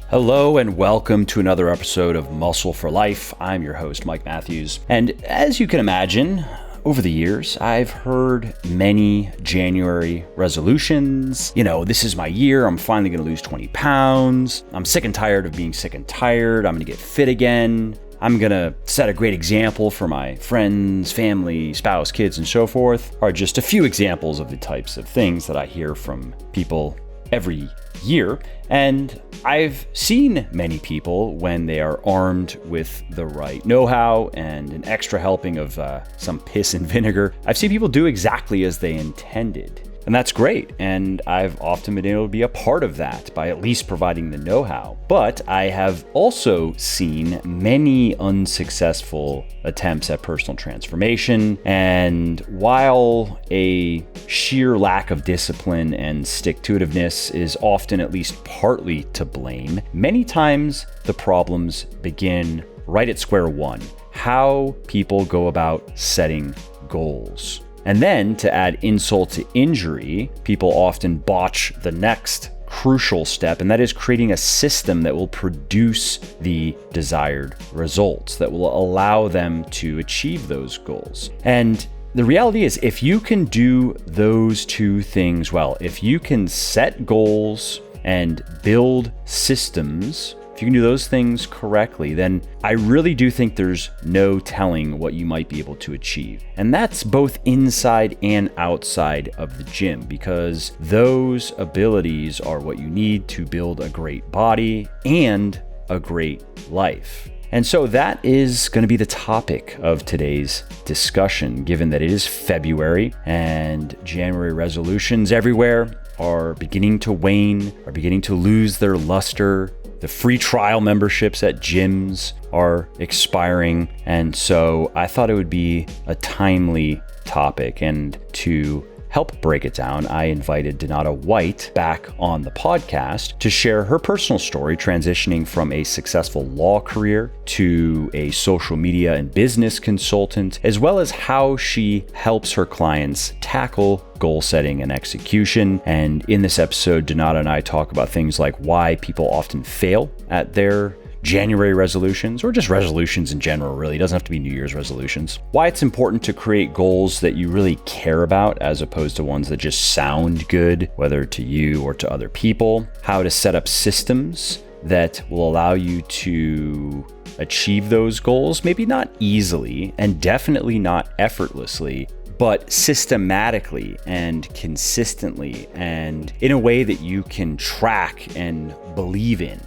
Hello and welcome to another episode of Muscle for Life. I'm your host, Mike Matthews. And as you can imagine, over the years, I've heard many January resolutions. This is my year. I'm finally going to lose 20 pounds. I'm sick and tired of being sick and tired. I'm going to get fit again. I'm going to set a great example for my friends, family, spouse, kids, and so forth, are just a few examples of the types of things that I hear from people every year. And I've seen many people, when they are armed with the right know-how and an extra helping of some piss and vinegar, I've seen people do exactly as they intended. And that's great. And I've often been able to be a part of that by at least providing the know-how. But I have also seen many unsuccessful attempts at personal transformation. And while a sheer lack of discipline and stick-to-it-iveness is often at least partly to blame, many times the problems begin right at square one: how people go about setting goals. And then, to add insult to injury, people often botch the next crucial step, and that is creating a system that will produce the desired results, that will allow them to achieve those goals. And the reality is, if you can do those two things well, if you can set goals and build systems, if you can do those things correctly, then I really do think there's no telling what you might be able to achieve. And that's both inside and outside of the gym, because those abilities are what you need to build a great body and a great life. And so that is going to be the topic of today's discussion, given that it is February and January resolutions everywhere are beginning to wane, are beginning to lose their luster. The free trial memberships at gyms are expiring. And so I thought it would be a timely topic. And to help break it down, I invited Donata White back on the podcast to share her personal story transitioning from a successful law career to a social media and business consultant, as well as how she helps her clients tackle goal setting and execution. And in this episode, Donata and I talk about things like why people often fail at their January resolutions, or just resolutions in general, really. It doesn't have to be New Year's resolutions. Why it's important to create goals that you really care about, as opposed to ones that just sound good, whether to you or to other people. How to set up systems that will allow you to achieve those goals, maybe not easily and definitely not effortlessly, but systematically and consistently, and in a way that you can track and believe in.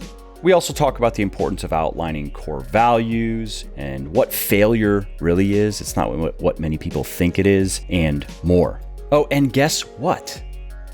We also talk about the importance of outlining core values and what failure really is. It's not what many people think it is, and more. Oh, and guess what?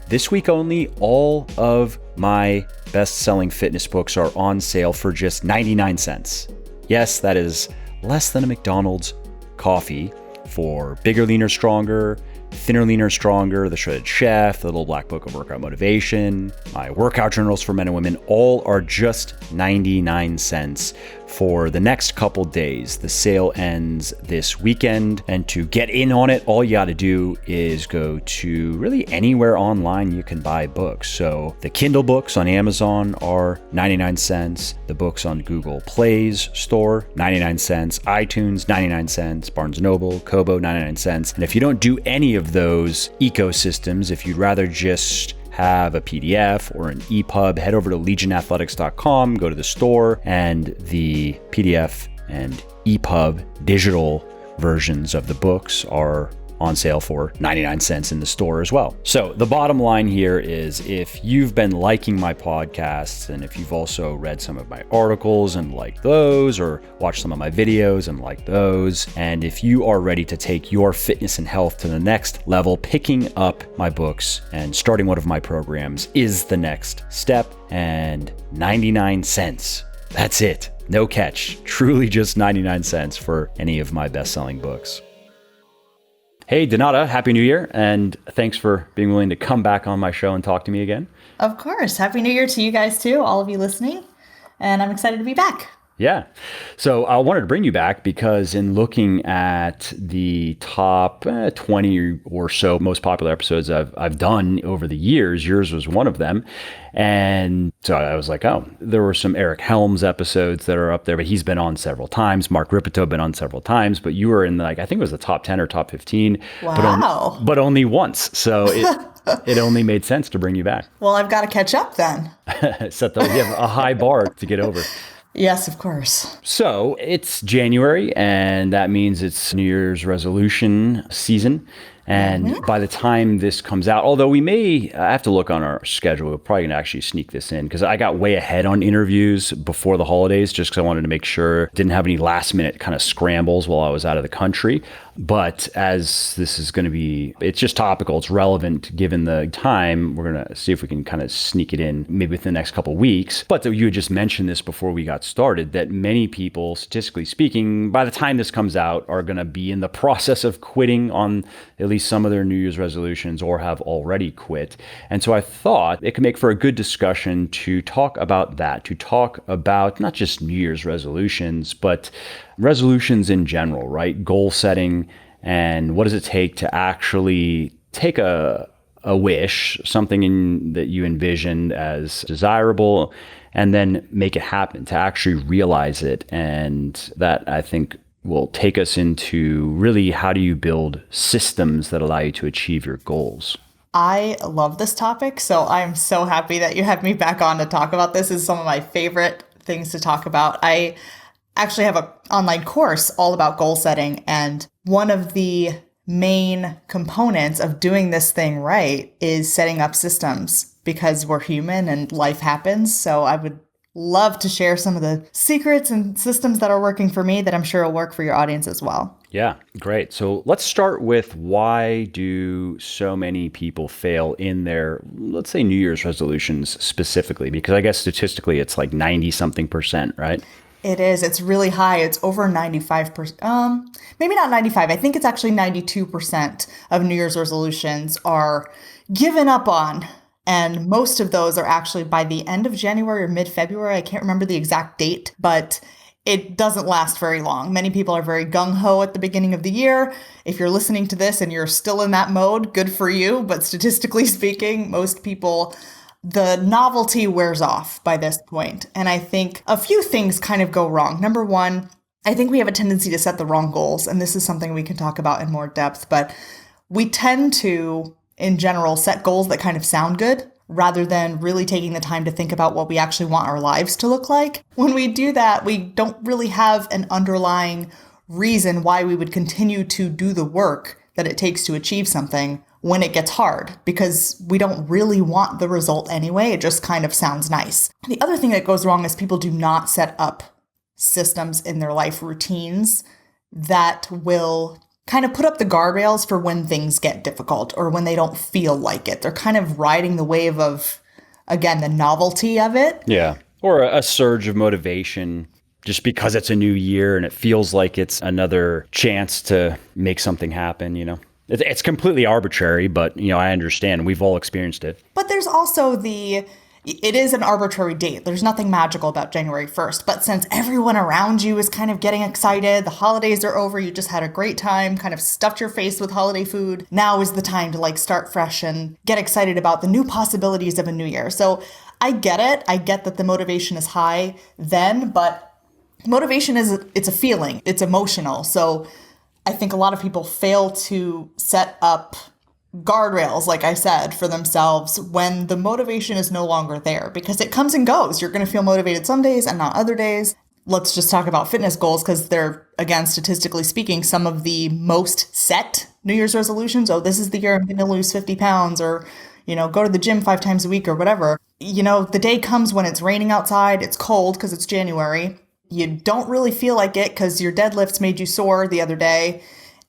This week only, all of my best-selling fitness books are on sale for just 99 cents. Yes, that is less than a McDonald's coffee for Bigger, Leaner, Stronger, Thinner, Leaner, Stronger, The Shredded Chef, The Little Black Book of Workout Motivation, my workout journals for men and women, all are just 99 cents for the next couple days. The sale ends this weekend, and to get in on it, all you got to do is go to really anywhere online you can buy books. So the Kindle books on Amazon are 99 cents, the books on Google Play's store, 99 cents, iTunes, 99 cents, Barnes & Noble, Kobo, 99 cents. And if you don't do any of those ecosystems, if you'd rather just have a PDF or an EPUB, head over to legionathletics.com, go to the store, and the PDF and EPUB digital versions of the books are on sale for 99 cents in the store as well. So the bottom line here is, if you've been liking my podcasts, and if you've also read some of my articles and liked those, or watched some of my videos and liked those, and if you are ready to take your fitness and health to the next level, picking up my books and starting one of my programs is the next step. And 99 cents, that's it. No catch. Truly just 99 cents for any of my best-selling books. Hey, Donata, Happy New Year, and thanks for being willing to come back on my show and talk to me again. Of course. Happy New Year to you guys too, all of you listening. And I'm excited to be back. Yeah. So I wanted to bring you back because in looking at the top 20 or so most popular episodes I've done over the years, yours was one of them. And so I was like, oh, there were some Eric Helms episodes that are up there, but he's been on several times. Mark Ripito been on several times, but you were in I think it was the top 10 or top 15, Wow. but only once. So it only made sense to bring you back. Well, I've got to catch up then. You have a high bar to get over. Yes, of course. So it's January, and that means it's New Year's resolution season. And by the time this comes out, although I have to look on our schedule, we're probably going to actually sneak this in because I got way ahead on interviews before the holidays just because I wanted to make sure didn't have any last minute kind of scrambles while I was out of the country. But as this is going to be, it's just topical, it's relevant given the time, we're going to see if we can kind of sneak it in maybe within the next couple of weeks. But you had just mentioned this before we got started, that many people, statistically speaking, by the time this comes out, are going to be in the process of quitting on at least some of their New Year's resolutions or have already quit. And so I thought it could make for a good discussion to talk about that, to talk about not just New Year's resolutions, but resolutions in general, right? Goal setting, and what does it take to actually take a wish, something that you envisioned as desirable, and then make it happen, to actually realize it. And that, I think, will take us into really how do you build systems that allow you to achieve your goals. I love this topic, so I'm so happy that you had me back on to talk about this. This is some of my favorite things to talk about. I actually have an online course all about goal setting, and one of the main components of doing this thing right is setting up systems because we're human and life happens. So I would love to share some of the secrets and systems that are working for me that I'm sure will work for your audience as well. Yeah, great. So let's start with, why do so many people fail in their, let's say, New Year's resolutions specifically? Because I guess statistically it's like 90 something percent, right? It is. It's really high. It's over 95%. Maybe not 95. I think it's actually 92% of New Year's resolutions are given up on. And most of those are actually by the end of January or mid-February. I can't remember the exact date, but it doesn't last very long. Many people are very gung-ho at the beginning of the year. If you're listening to this and you're still in that mode, good for you. But statistically speaking, most people, the novelty wears off by this point. And I think a few things kind of go wrong. Number one, I think we have a tendency to set the wrong goals. And this is something we can talk about in more depth. But we tend to, in general, set goals that kind of sound good rather than really taking the time to think about what we actually want our lives to look like. When we do that, we don't really have an underlying reason why we would continue to do the work that it takes to achieve something when it gets hard, because we don't really want the result anyway. It just kind of sounds nice. The other thing that goes wrong is people do not set up systems in their life, routines that will kind of put up the guardrails for when things get difficult or when they don't feel like it. They're kind of riding the wave of, again, the novelty of it. Yeah. Or a surge of motivation just because it's a new year and it feels like it's another chance to make something happen, you know. It's completely arbitrary, but, you know, I understand. We've all experienced it. But there's also it is an arbitrary date. There's nothing magical about January 1st. But since everyone around you is kind of getting excited, the holidays are over, you just had a great time, kind of stuffed your face with holiday food, now is the time to start fresh and get excited about the new possibilities of a new year. So I get it. I get that the motivation is high then, but motivation it's a feeling. It's emotional. So I think a lot of people fail to set up guardrails, like I said, for themselves when the motivation is no longer there, because it comes and goes. You're going to feel motivated some days and not other days. Let's just talk about fitness goals, because they're, again, statistically speaking, some of the most set New Year's resolutions. Oh, this is the year I'm going to lose 50 pounds, or, go to the gym 5 times a week or whatever. The day comes when it's raining outside, it's cold because it's January. You don't really feel like it because your deadlifts made you sore the other day,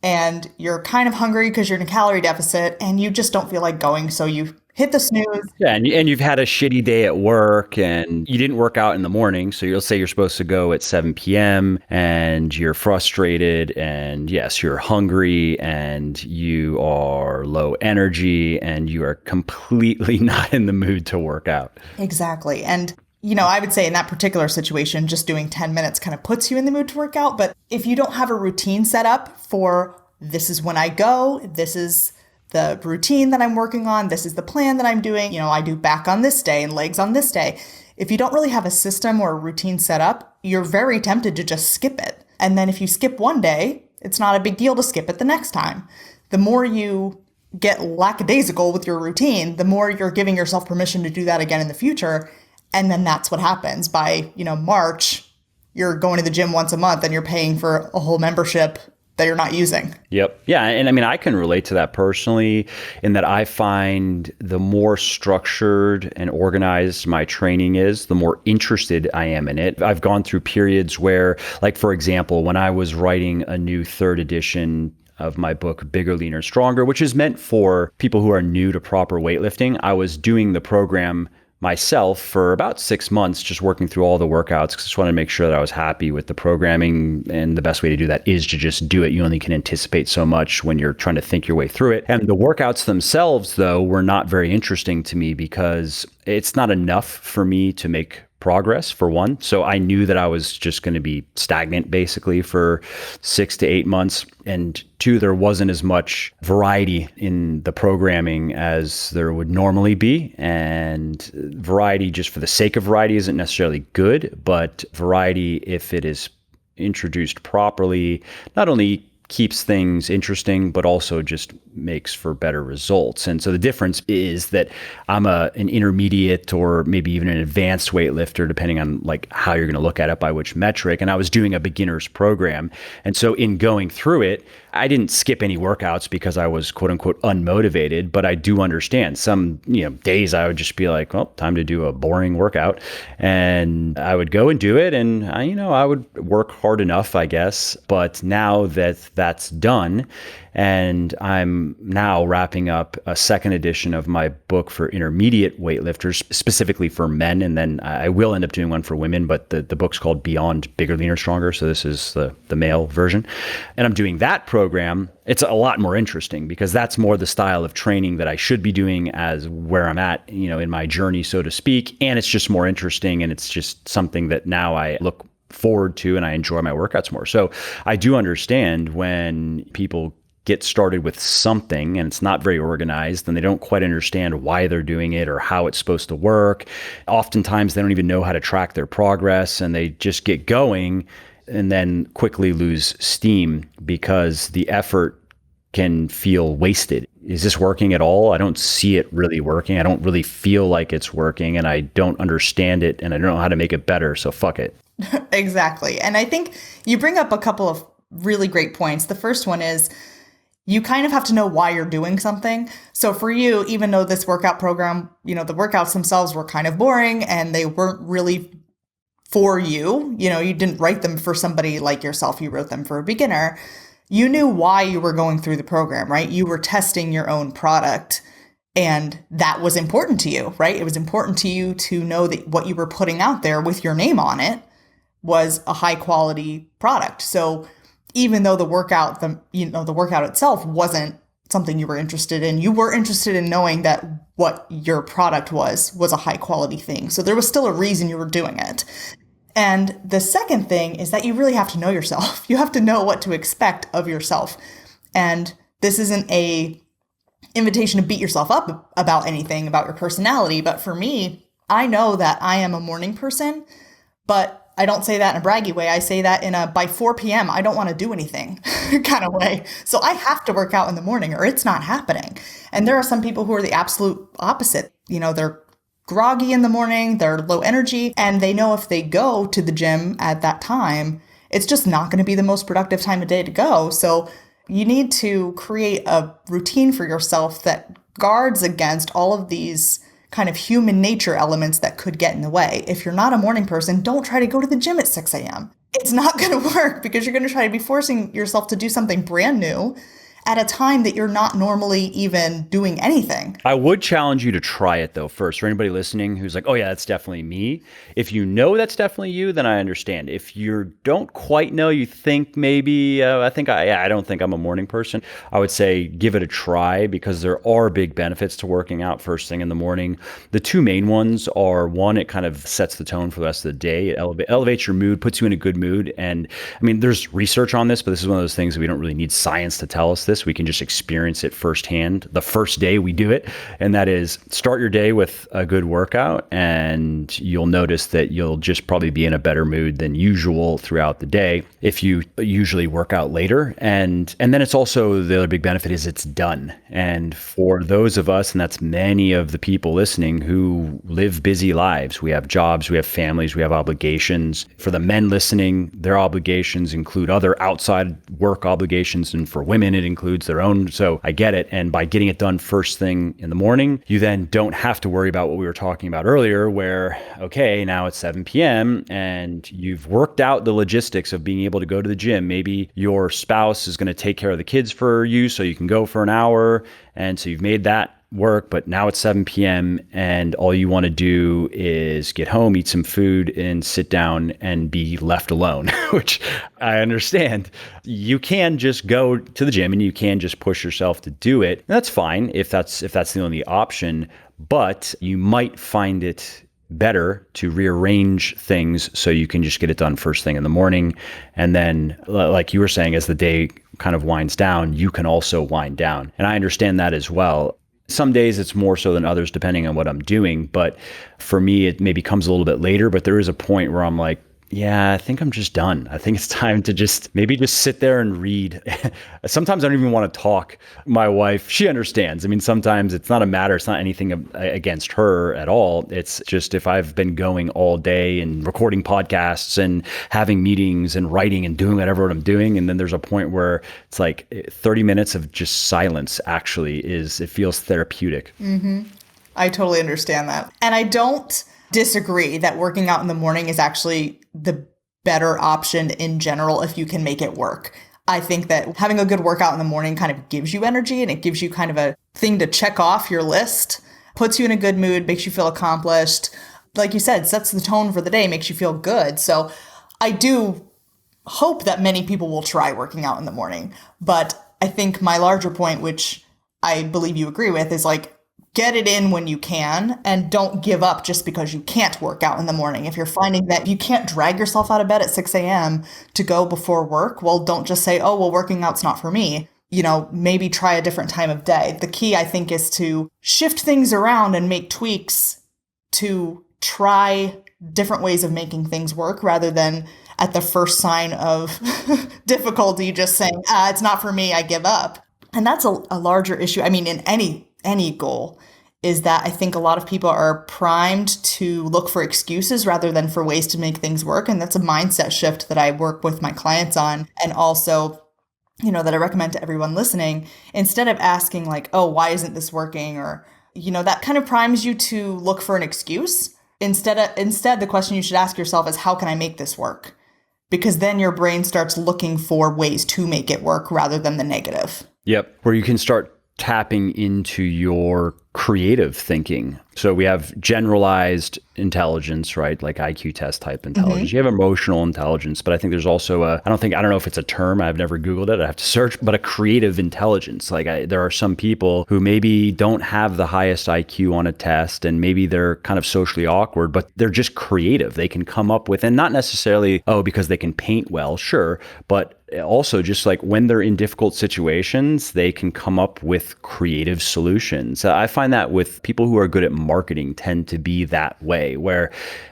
and you're kind of hungry because you're in a calorie deficit, and you just don't feel like going. So you hit the snooze. Yeah, and you've had a shitty day at work, and you didn't work out in the morning. So you'll say you're supposed to go at 7 p.m. and you're frustrated, and yes, you're hungry, and you are low energy, and you are completely not in the mood to work out. Exactly. And I would say in that particular situation, just doing 10 minutes kind of puts you in the mood to work out. But if you don't have a routine set up for this is when I go, this is the routine that I'm working on, this is the plan that I'm doing, I do back on this day and legs on this day. If you don't really have a system or a routine set up, you're very tempted to just skip it. And then if you skip one day, it's not a big deal to skip it the next time. The more you get lackadaisical with your routine, the more you're giving yourself permission to do that again in the future. And then that's what happens by, March, you're going to the gym once a month and you're paying for a whole membership that you're not using. Yep. Yeah. And I mean, I can relate to that personally in that I find the more structured and organized my training is, the more interested I am in it. I've gone through periods where, like, for example, when I was writing a new third edition of my book, Bigger, Leaner, Stronger, which is meant for people who are new to proper weightlifting, I was doing the program myself for about 6 months, just working through all the workouts because I just wanted to make sure that I was happy with the programming. And the best way to do that is to just do it. You only can anticipate so much when you're trying to think your way through it. And the workouts themselves, though, were not very interesting to me because it's not enough for me to make progress, for one. So I knew that I was just going to be stagnant basically for 6 to 8 months. And two, there wasn't as much variety in the programming as there would normally be. And variety, just for the sake of variety, isn't necessarily good, but variety, if it is introduced properly, not only keeps things interesting, but also just makes for better results. And so the difference is that I'm an intermediate or maybe even an advanced weightlifter, depending on like how you're going to look at it by which metric. And I was doing a beginner's program. And so in going through it, I didn't skip any workouts because I was quote unquote unmotivated, but I do understand some, days I would just be like, well, time to do a boring workout. And I would go and do it. And I would work hard enough, I guess. But now that that's done, and I'm now wrapping up a second edition of my book for intermediate weightlifters, specifically for men. And then I will end up doing one for women, but the book's called Beyond Bigger, Leaner, Stronger. So this is the male version. And I'm doing that program. It's a lot more interesting because that's more the style of training that I should be doing as where I'm at, in my journey, so to speak. And it's just more interesting. And it's just something that now I look forward to and I enjoy my workouts more. So I do understand when people get started with something and it's not very organized and they don't quite understand why they're doing it or how it's supposed to work. Oftentimes they don't even know how to track their progress and they just get going and then quickly lose steam because the effort can feel wasted. Is this working at all? I don't see it really working. I don't really feel like it's working and I don't understand it and I don't know how to make it better. So fuck it. Exactly. And I think you bring up a couple of really great points. The first one is you kind of have to know why you're doing something. So for you, even though this workout program, the workouts themselves were kind of boring and they weren't really for you, you didn't write them for somebody like yourself, you wrote them for a beginner. You knew why you were going through the program, right? You were testing your own product and that was important to you, right? It was important to you to know that what you were putting out there with your name on it was a high quality product. So even though the workout itself wasn't something you were interested in, you were interested in knowing that what your product was a high quality thing. So there was still a reason you were doing it. And the second thing is that you really have to know yourself. You have to know what to expect of yourself. And this isn't a invitation to beat yourself up about anything about your personality. But for me, I know that I am a morning person, but I don't say that in a braggy way. I say that in a by 4 p.m. I don't want to do anything kind of way. So I have to work out in the morning or it's not happening. And there are some people who are the absolute opposite. They're groggy in the morning, they're low energy, and they know if they go to the gym at that time, it's just not going to be the most productive time of day to go. So you need to create a routine for yourself that guards against all of these kind of human nature elements that could get in the way. If you're not a morning person, don't try to go to the gym at 6 a.m. It's not going to work because you're going to try to be forcing yourself to do something brand new at a time that you're not normally even doing anything. I would challenge you to try it though first. For anybody listening who's like, oh yeah, that's definitely me. If you know that's definitely you, then I understand. If you don't quite know, you think maybe, I don't think I'm a morning person. I would say give it a try because there are big benefits to working out first thing in the morning. The two main ones are, one, it kind of sets the tone for the rest of the day. It elevates your mood, puts you in a good mood. And I mean, there's research on this, but this is one of those things that we don't really need science to tell us this. We can just experience it firsthand the first day we do it. And that is, start your day with a good workout and you'll notice that you'll just probably be in a better mood than usual throughout the day if you usually work out later. And then it's also, the other big benefit is it's done. And for those of us, and that's many of the people listening who live busy lives, we have jobs, we have families, we have obligations. For the men listening, their obligations include other outside work obligations. And for women, it includes their own. So I get it. And by getting it done first thing in the morning, you then don't have to worry about what we were talking about earlier, where, okay, now it's 7 p.m. and you've worked out the logistics of being able to go to the gym. Maybe your spouse is going to take care of the kids for you so you can go for an hour. And so you've made that work, but now it's 7 p.m. and all you want to do is get home, eat some food, and sit down and be left alone, which I understand. You can just go to the gym and you can just push yourself to do it. And that's fine if that's the only option, but you might find it better to rearrange things so you can just get it done first thing in the morning. And then, like you were saying, as the day kind of winds down, you can also wind down. And I understand that as well. Some days it's more so than others, depending on what I'm doing. But for me, it maybe comes a little bit later, but there is a point where I'm like, yeah, I think I'm just done. I think it's time to just sit there and read. Sometimes I don't even want to talk. My wife, she understands. I mean, sometimes it's not a matter. It's not anything against her at all. It's just if I've been going all day and recording podcasts and having meetings and writing and doing whatever I'm doing. And then there's a point where it's like 30 minutes of just silence it feels therapeutic. Mm-hmm. I totally understand that. And I don't disagree that working out in the morning is actually the better option in general if you can make it work. I think that having a good workout in the morning kind of gives you energy and it gives you kind of a thing to check off your list, puts you in a good mood, makes you feel accomplished. Like you said, sets the tone for the day, makes you feel good. So I do hope that many people will try working out in the morning. But I think my larger point, which I believe you agree with, is like, get it in when you can and don't give up just because you can't work out in the morning. If you're finding that you can't drag yourself out of bed at 6 a.m. to go before work, well, don't just say, oh, well, working out's not for me. Maybe try a different time of day. The key, I think, is to shift things around and make tweaks to try different ways of making things work rather than at the first sign of difficulty, just saying, it's not for me, I give up. And that's a larger issue. I mean, in any goal, is that I think a lot of people are primed to look for excuses rather than for ways to make things work. And that's a mindset shift that I work with my clients on. And also, that I recommend to everyone listening, instead of asking like, oh, why isn't this working? Or, that kind of primes you to look for an excuse. Instead, the question you should ask yourself is, how can I make this work? Because then your brain starts looking for ways to make it work rather than the negative. Yep. Where you can start tapping into your creative thinking. So we have generalized intelligence, right? Like IQ test type intelligence. Mm-hmm. You have emotional intelligence, but I think there's also I don't know if it's a term. I've never Googled it. I have to search, but a creative intelligence. There are some people who maybe don't have the highest IQ on a test and maybe they're kind of socially awkward, but they're just creative. They can come up with, and not necessarily, because they can paint well, sure, but also just like when they're in difficult situations, they can come up with creative solutions. I find that with people who are good at marketing tend to be that way, where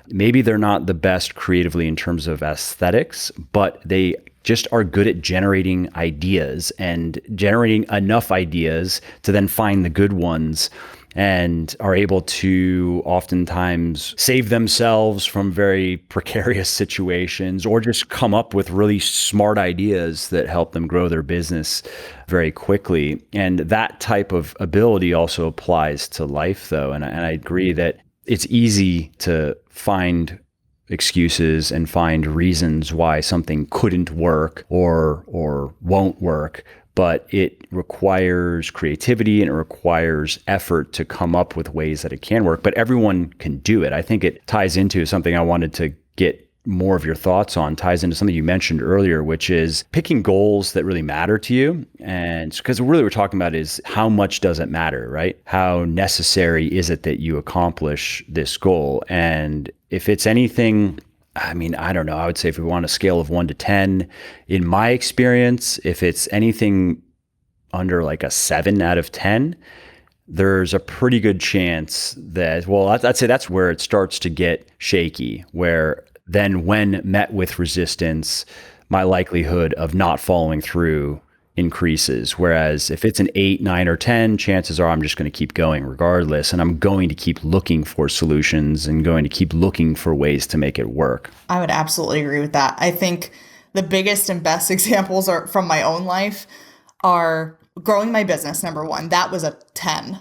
maybe they're not the best creatively in terms of aesthetics, but they just are good at generating ideas and generating enough ideas to then find the good ones, and are able to oftentimes save themselves from very precarious situations or just come up with really smart ideas that help them grow their business very quickly. And that type of ability also applies to life, though. And I agree that it's easy to find excuses and find reasons why something couldn't work or won't work. but it requires creativity and it requires effort to come up with ways that it can work, but everyone can do it. I think it ties into something I wanted to get more of your thoughts on, ties into something you mentioned earlier, which is picking goals that really matter to you. And because really we're talking about is how much does it matter, right? How necessary is it that you accomplish this goal? And if it's anything, I mean, I don't know, I would say if we want a scale of 1 to 10, in my experience, if it's anything under like a 7 out of 10, there's a pretty good chance that, well, I'd say that's where it starts to get shaky, where then when met with resistance, my likelihood of not following through increases. Whereas if it's an 8, 9, or 10, chances are I'm just going to keep going regardless. And I'm going to keep looking for solutions and going to keep looking for ways to make it work. I would absolutely agree with that. I think the biggest and best examples are from my own life are growing my business, number one. That was a 10.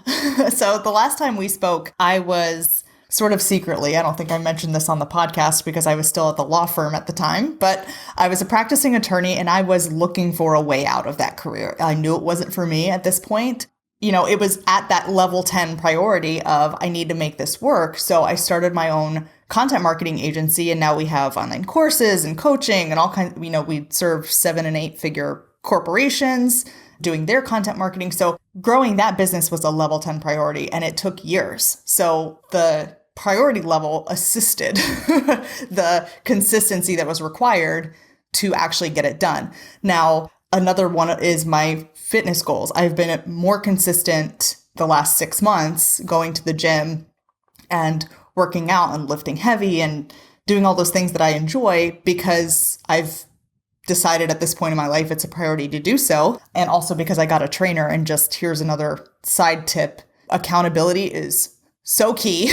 So the last time we spoke, I was sort of secretly, I don't think I mentioned this on the podcast because I was still at the law firm at the time, but I was a practicing attorney and I was looking for a way out of that career. I knew it wasn't for me at this point. You know, it was at that level 10 priority of I need to make this work. So I started my own content marketing agency, and now we have online courses and coaching and all kinds, we serve 7 and 8 figure corporations doing their content marketing. So growing that business was a level 10 priority, and it took years. So the priority level assisted the consistency that was required to actually get it done. Now, another one is my fitness goals. I've been more consistent the last 6 months going to the gym and working out and lifting heavy and doing all those things that I enjoy because I've decided at this point in my life it's a priority to do so. And also because I got a trainer. And just here's another side tip. Accountability is so key.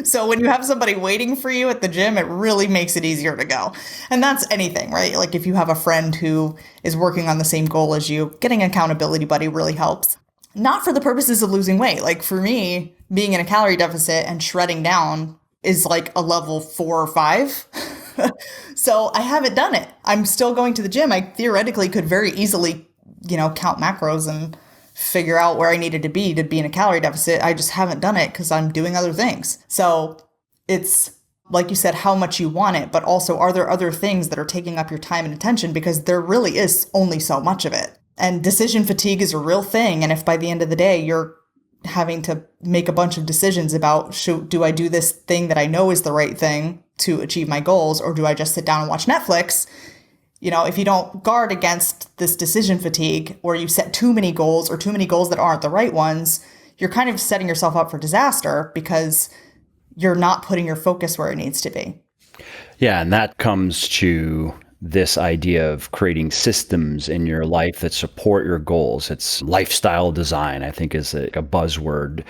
So when you have somebody waiting for you at the gym, it really makes it easier to go. And that's anything, right? Like if you have a friend who is working on the same goal as you, getting an accountability buddy really helps. Not for the purposes of losing weight. Like for me, being in a calorie deficit and shredding down is like a level 4 or 5. So I haven't done it. I'm still going to the gym. I theoretically could very easily, count macros and figure out where I needed to be in a calorie deficit. I just haven't done it because I'm doing other things. So it's like you said, how much you want it, but also are there other things that are taking up your time and attention, because there really is only so much of it. And decision fatigue is a real thing. And if by the end of the day, you're having to make a bunch of decisions about, do I do this thing that I know is the right thing to achieve my goals, or do I just sit down and watch Netflix? If you don't guard against this decision fatigue, or you set too many goals or too many goals that aren't the right ones, you're kind of setting yourself up for disaster because you're not putting your focus where it needs to be. Yeah, and that comes to this idea of creating systems in your life that support your goals. It's lifestyle design, I think, is a buzzword.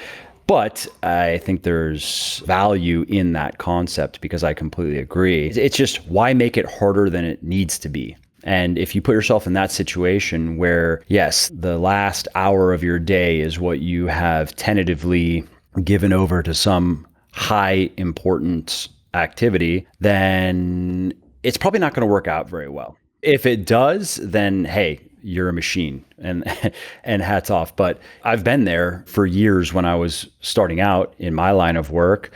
But I think there's value in that concept because I completely agree. It's just, why make it harder than it needs to be? And if you put yourself in that situation where, yes, the last hour of your day is what you have tentatively given over to some high importance activity, then it's probably not going to work out very well. If it does, then hey, you're a machine, and hats off. But I've been there for years. When I was starting out in my line of work,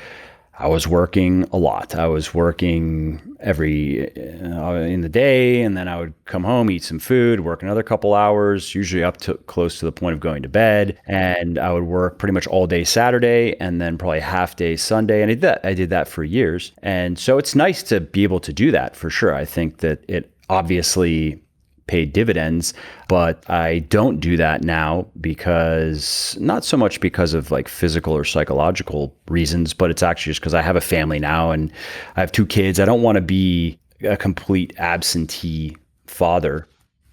I was working a lot. I was working in the day, and then I would come home, eat some food, work another couple hours, usually up to close to the point of going to bed. And I would work pretty much all day Saturday, and then probably half day Sunday. And I did that for years. And so it's nice to be able to do that for sure. I think that it obviously paid dividends, but I don't do that now because, not so much because of like physical or psychological reasons, but it's actually just because I have a family now and I have 2 kids. I don't want to be a complete absentee father.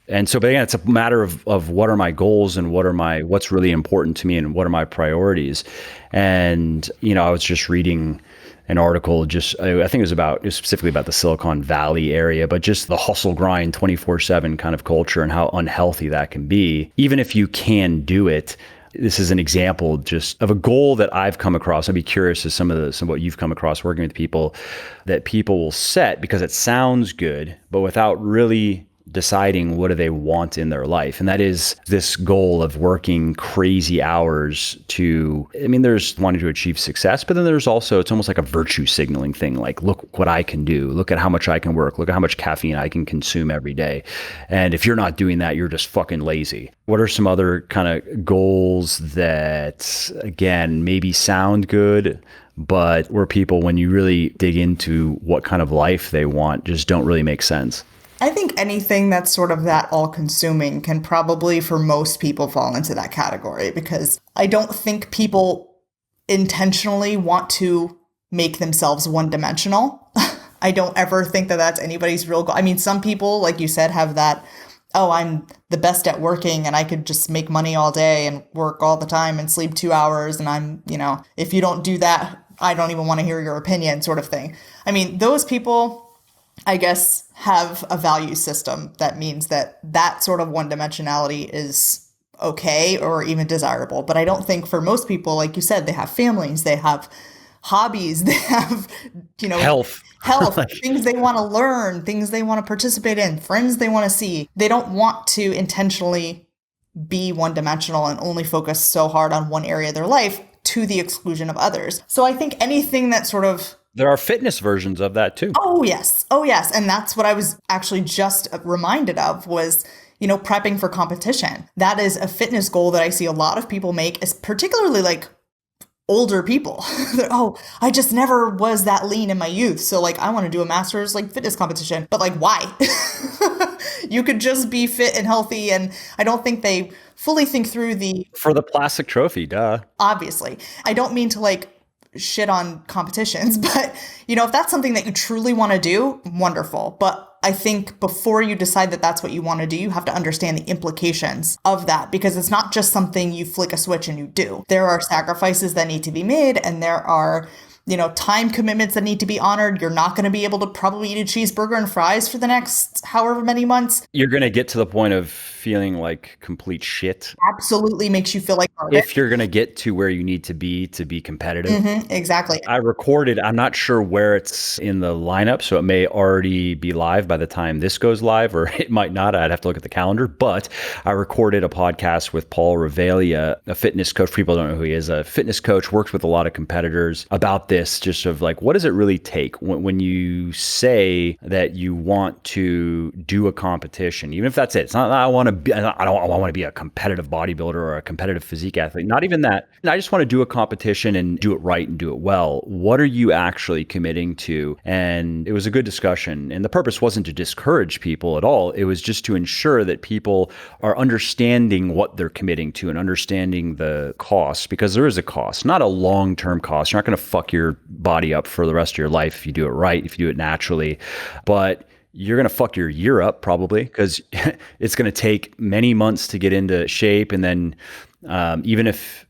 And so, but again, it's a matter of what are my goals and what's really important to me and what are my priorities. And, I was just reading an article, I think it was specifically about the Silicon Valley area, but just the hustle grind 24/7 kind of culture and how unhealthy that can be. Even if you can do it, this is an example just of a goal that I've come across. I'd be curious as some of what you've come across working with people, that people will set because it sounds good, but without really deciding what do they want in their life. And that is this goal of working crazy hours there's wanting to achieve success, but then there's also, it's almost like a virtue signaling thing. Like, look what I can do. Look at how much I can work. Look at how much caffeine I can consume every day. And if you're not doing that, you're just fucking lazy. What are some other kind of goals that, again, maybe sound good, but where people, when you really dig into what kind of life they want, just don't really make sense? I think anything that's sort of that all-consuming can probably, for most people, fall into that category, because I don't think people intentionally want to make themselves one-dimensional. I don't ever think that that's anybody's real goal. I mean, some people, like you said, have that, oh, I'm the best at working and I could just make money all day and work all the time and sleep 2 hours. And I'm, if you don't do that, I don't even want to hear your opinion, sort of thing. I mean, those people, I guess, have a value system that means that sort of one-dimensionality is okay or even desirable. But I don't think for most people, like you said, they have families, they have hobbies, they have, health, things they want to learn, things they want to participate in, friends they want to see. They don't want to intentionally be one-dimensional and only focus so hard on one area of their life to the exclusion of others. So I think anything that sort of... There are fitness versions of that too. Oh, yes. And that's what I was actually just reminded of was, prepping for competition. That is a fitness goal that I see a lot of people make, is particularly like older people. Oh, I just never was that lean in my youth. So like, I want to do a master's fitness competition, but why? You could just be fit and healthy. And I don't think they fully think through for the plastic trophy, duh. Obviously. I don't mean to shit on competitions, but if that's something that you truly want to do, wonderful. But I think before you decide that that's what you want to do, you have to understand the implications of that, because it's not just something you flick a switch and you do. There are sacrifices that need to be made, and there are time commitments that need to be honored. You're not going to be able to probably eat a cheeseburger and fries for the next however many months. You're going to get to the point of feeling like complete shit. Absolutely makes you feel like garbage. If you're going to get to where you need to be competitive. Mm-hmm, exactly. I recorded, I'm not sure where it's in the lineup, so it may already be live by the time this goes live, or it might not. I'd have to look at the calendar. But I recorded a podcast with Paul Revelia, a fitness coach. People don't know who he is. A fitness coach, works with a lot of competitors, about this, just of what does it really take when you say that you want to do a competition, even if that's it. It's not that I want to be a competitive bodybuilder or a competitive physique athlete. Not even that. I just want to do a competition and do it right and do it well. What are you actually committing to? And it was a good discussion. And the purpose wasn't to discourage people at all. It was just to ensure that people are understanding what they're committing to and understanding the cost, because there is a cost, not a long-term cost. You're not going to fuck your body up for the rest of your life if you do it right, if you do it naturally. But you're going to fuck your year up probably, because it's going to take many months to get into shape. And then even if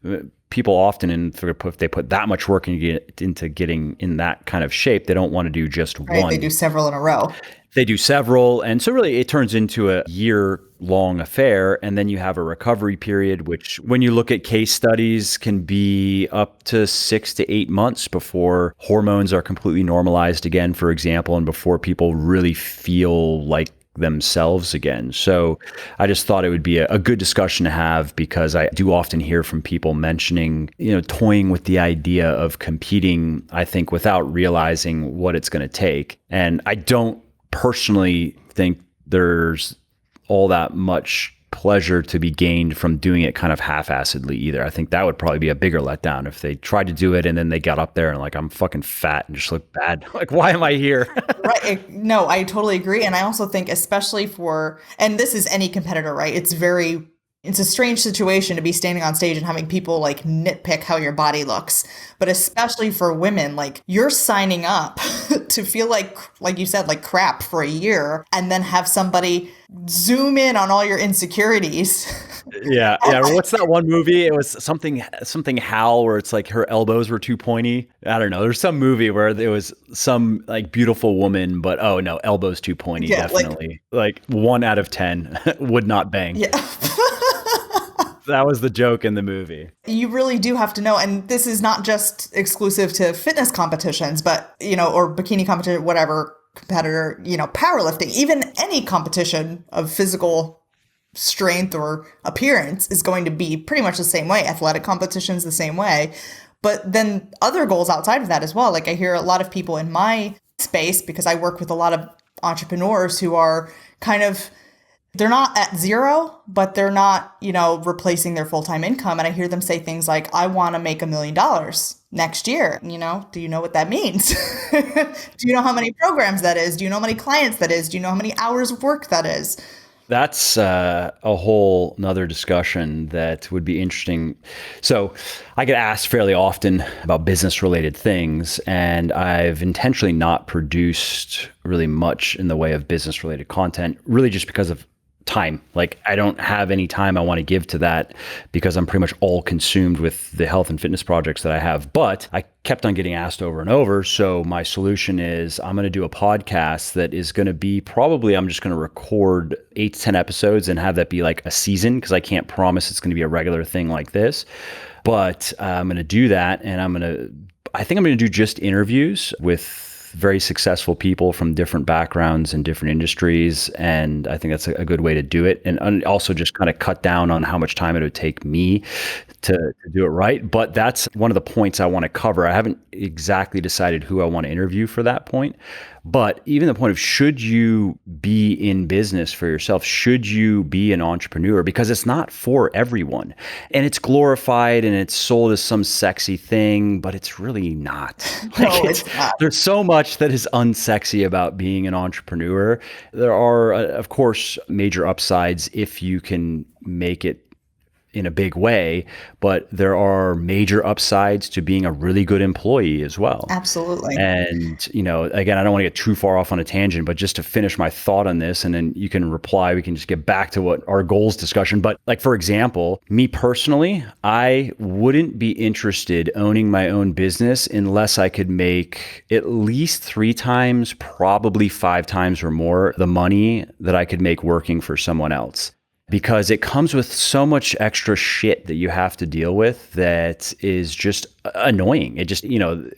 people often, if they put that much work into getting in that kind of shape, they don't want to do just one. They do several in a row. They do several. And so really it turns into a year-long affair. And then you have a recovery period, which when you look at case studies can be up to 6 to 8 months before hormones are completely normalized again, for example, and before people really feel like themselves again. So I just thought it would be a good discussion to have, because I do often hear from people mentioning, toying with the idea of competing, I think, without realizing what it's going to take. And I don't personally think there's all that much pleasure to be gained from doing it kind of half-assedly either. I think that would probably be a bigger letdown if they tried to do it and then they got up there and I'm fucking fat and just look bad. Why am I here? Right. No, I totally agree. And I also think, especially and this is any competitor, right? It's a strange situation to be standing on stage and having people nitpick how your body looks. But especially for women, you're signing up to feel like you said, crap for a year, and then have somebody zoom in on all your insecurities. Yeah. What's that one movie? It was something Hal, where it's her elbows were too pointy. I don't know. There's some movie where there was some beautiful woman, but oh no, elbows too pointy. Yeah, definitely. 1 out of 10 would not bang. Yeah. That was the joke in the movie. You really do have to know, and this is not just exclusive to fitness competitions, but, or bikini competition, whatever competitor, powerlifting, even any competition of physical strength or appearance is going to be pretty much the same way. Athletic competitions the same way. But then other goals outside of that as well. Like I hear a lot of people in my space, because I work with a lot of entrepreneurs who are they're not at zero, but they're not, replacing their full-time income. And I hear them say things like, I want to make $1 million next year. Do you know what that means? Do you know how many programs that is? Do you know how many clients that is? Do you know how many hours of work that is? That's a whole nother discussion that would be interesting. So I get asked fairly often about business related things, and I've intentionally not produced really much in the way of business related content, really just because of time. Like I don't have any time I want to give to that because I'm pretty much all consumed with the health and fitness projects that I have. But I kept on getting asked over and over. So my solution is I'm going to do a podcast that is going to be I'm just going to record 8 to 10 episodes and have that be like a season, because I can't promise it's going to be a regular thing like this. But I'm going to do that, and I think I'm going to do just interviews with very successful people from different backgrounds and different industries. And I think that's a good way to do it. And also just kind of cut down on how much time it would take me to do it right. But that's one of the points I want to cover. I haven't exactly decided who I want to interview for that point. But even the point of, should you be in business for yourself? Should you be an entrepreneur? Because it's not for everyone. And it's glorified and it's sold as some sexy thing, but it's really not. It's not. There's so much that is unsexy about being an entrepreneur. There are, of course, major upsides if you can make it in a big way, but there are major upsides to being a really good employee as well. Absolutely. And, again, I don't want to get too far off on a tangent, but just to finish my thought on this, and then you can reply, we can just get back to what our goals discussion. But like, for example, me personally, I wouldn't be interested owning my own business unless I could make at least 3 times, probably 5 times or more the money that I could make working for someone else. Because it comes with so much extra shit that you have to deal with that is just annoying. It just,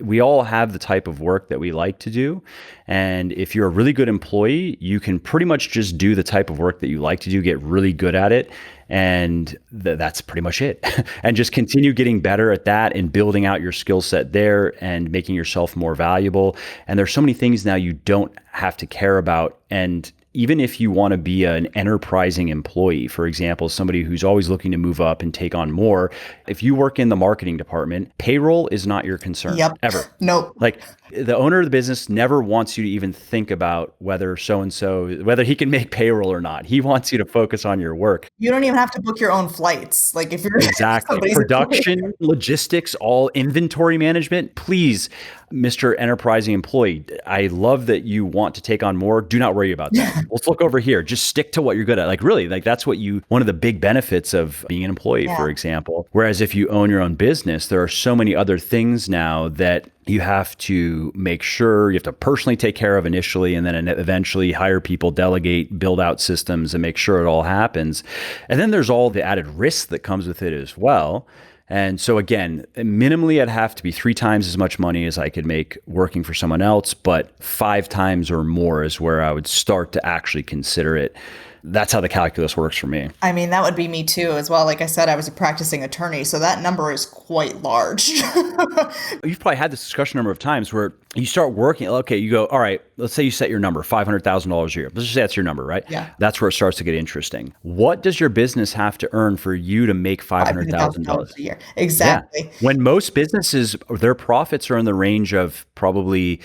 we all have the type of work that we like to do. And if you're a really good employee, you can pretty much just do the type of work that you like to do, get really good at it. And that's pretty much it. And just continue getting better at that and building out your skill set there and making yourself more valuable. And there's so many things now you don't have to care about. And even if you want to be an enterprising employee, for example, somebody who's always looking to move up and take on more, if you work in the marketing department, payroll is not your concern. Yep. Ever. Nope. Like the owner of the business never wants you to even think about whether he can make payroll or not. He wants you to focus on your work. You don't even have to book your own flights. Like if you're Exactly. Production, logistics, all inventory management. Please, Mr. Enterprising Employee, I love that you want to take on more. Do not worry about that. Let's look over here. Just stick to what you're good at. Like really, like that's one of the big benefits of being an employee, for example. Whereas if you own your own business, there are so many other things now that you have to make sure you have to personally take care of initially, and then eventually hire people, delegate, build out systems, and make sure it all happens. And then there's all the added risk that comes with it as well. And so again, minimally, I'd have to be 3 times as much money as I could make working for someone else, but 5 times or more is where I would start to actually consider it. That's how the calculus works for me. I mean, that would be me too as well. Like I said, I was a practicing attorney, so that number is quite large. You've probably had this discussion a number of times where you start working, okay, you go, all right, let's say you set your number, $500,000 a year. Let's just say that's your number, right? Yeah. That's where it starts to get interesting. What does your business have to earn for you to make $500,000 a year? Exactly. Yeah. When most businesses, their profits are in the range of probably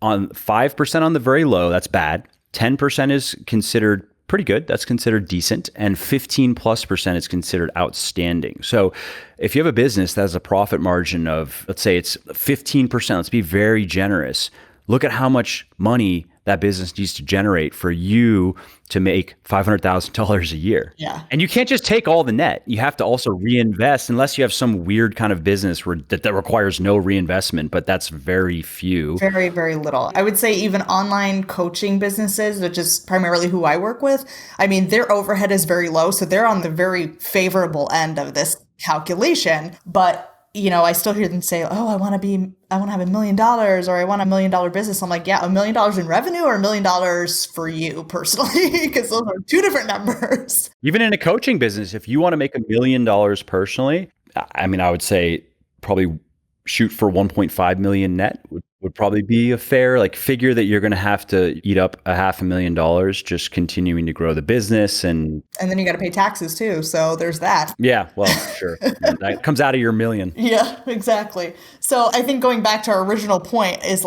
on 5% on the very low, that's bad. 10% is considered pretty good. That's considered decent. And 15+% is considered outstanding. So if you have a business that has a profit margin of, let's say it's 15%, let's be very generous. Look at how much money that business needs to generate for you to make $500,000 a year. Yeah. And you can't just take all the net. You have to also reinvest, unless you have some weird kind of business that requires no reinvestment, but that's very few. Very, very little. I would say even online coaching businesses, which is primarily who I work with, I mean, their overhead is very low. So they're on the very favorable end of this calculation. But I still hear them say, oh, I want to have $1 million, or I want $1 million business. I'm like, yeah, $1 million in revenue or $1 million for you personally, because those are two different numbers. Even in a coaching business, if you want to make $1 million personally, I mean, I would say probably shoot for 1.5 million net would probably be a fair figure that you're going to have to eat up $500,000 just continuing to grow the business. And then you got to pay taxes too. So there's that. Yeah, well, sure. And that comes out of your million. Yeah, exactly. So I think going back to our original point is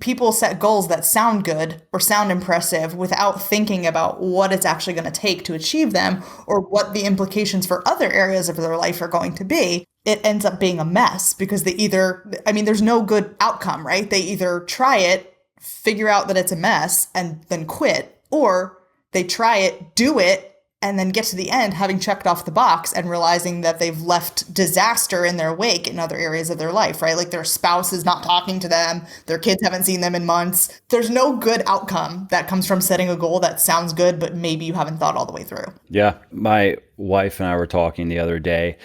people set goals that sound good or sound impressive without thinking about what it's actually going to take to achieve them, or what the implications for other areas of their life are going to be. It ends up being a mess because there's no good outcome, right? They either try it, figure out that it's a mess, and then quit, or they try it, do it, and then get to the end having checked off the box and realizing that they've left disaster in their wake in other areas of their life, right? Like their spouse is not talking to them, their kids haven't seen them in months. There's no good outcome that comes from setting a goal that sounds good, but maybe you haven't thought all the way through. Yeah. My wife and I were talking the other day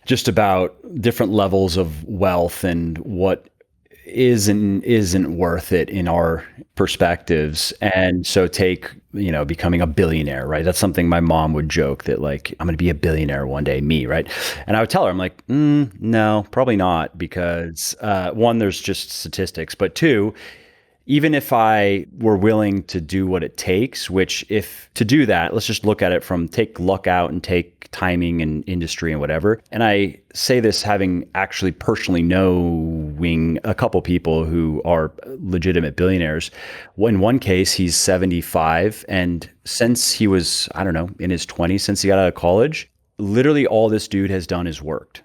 just about different levels of wealth and what is and isn't worth it in our perspectives. And so take, becoming a billionaire, right? That's something my mom would joke that I'm going to be a billionaire one day, me, right? And I would tell her, I'm like, no, probably not, because one, there's just statistics, but two, even if I were willing to do what it takes, which if to do that, let's just look at it from take luck out and take timing and industry and whatever. And I say this having actually personally knowing a couple people who are legitimate billionaires. In one case, he's 75. And since he was, I don't know, in his 20s, since he got out of college, literally all this dude has done is worked.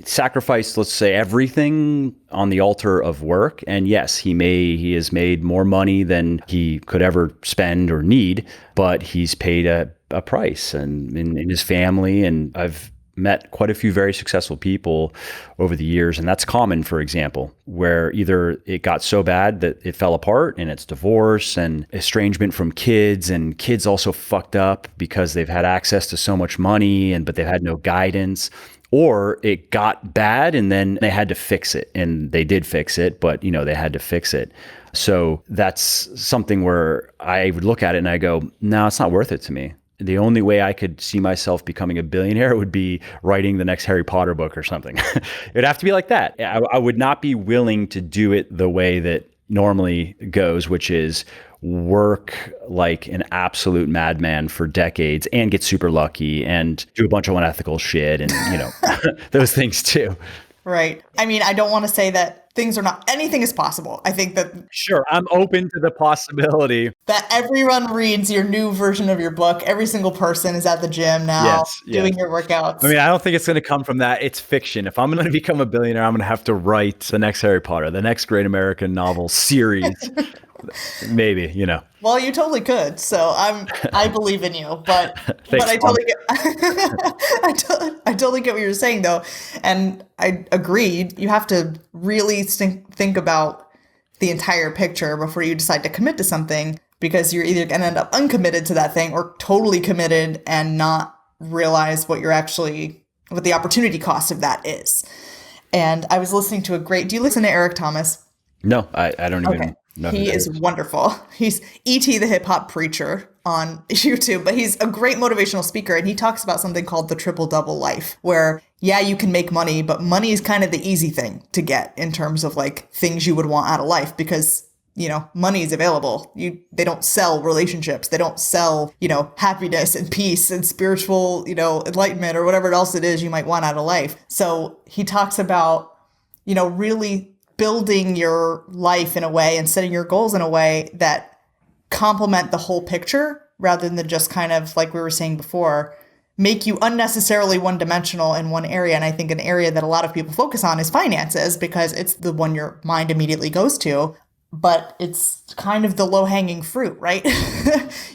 Sacrificed, let's say, everything on the altar of work. And yes, he has made more money than he could ever spend or need, but he's paid a price and in his family. And I've met quite a few very successful people over the years. And that's common, for example, where either it got so bad that it fell apart and it's divorce and estrangement from kids, and kids also fucked up because they've had access to so much money but they've had no guidance. Or it got bad and then they had to fix it, and they did fix it, but they had to fix it. So that's something where I would look at it and I go, no, it's not worth it to me. The only way I could see myself becoming a billionaire would be writing the next Harry Potter book or something. It'd have to be like that. I would not be willing to do it the way that normally goes, which is work like an absolute madman for decades and get super lucky and do a bunch of unethical shit and, those things too. Right. I mean, I don't want to say that anything is possible. I think that... Sure, I'm open to the possibility that everyone reads your new version of your book. Every single person is at the gym now doing your workouts. I mean, I don't think it's going to come from that. It's fiction. If I'm going to become a billionaire, I'm going to have to write the next Harry Potter, the next great American novel series. Maybe, Well, you totally could. So I believe in you, but I totally get, I totally get what you're saying though. And I agree. You have to really think about the entire picture before you decide to commit to something, because you're either going to end up uncommitted to that thing or totally committed and not realize what the opportunity cost of that is. And I was listening to do you listen to Eric Thomas? No, I don't even. Okay. He is wonderful. He's E.T. the hip hop preacher on YouTube, but he's a great motivational speaker. And he talks about something called the triple double life, where, you can make money, but money is kind of the easy thing to get in terms of things you would want out of life, because, money is available. They don't sell relationships. They don't sell, happiness and peace and spiritual, enlightenment or whatever else it is you might want out of life. So he talks about, really building your life in a way and setting your goals in a way that complement the whole picture, rather than just kind of, like we were saying before, make you unnecessarily one-dimensional in one area. And I think an area that a lot of people focus on is finances, because it's the one your mind immediately goes to, but it's kind of the low-hanging fruit, right?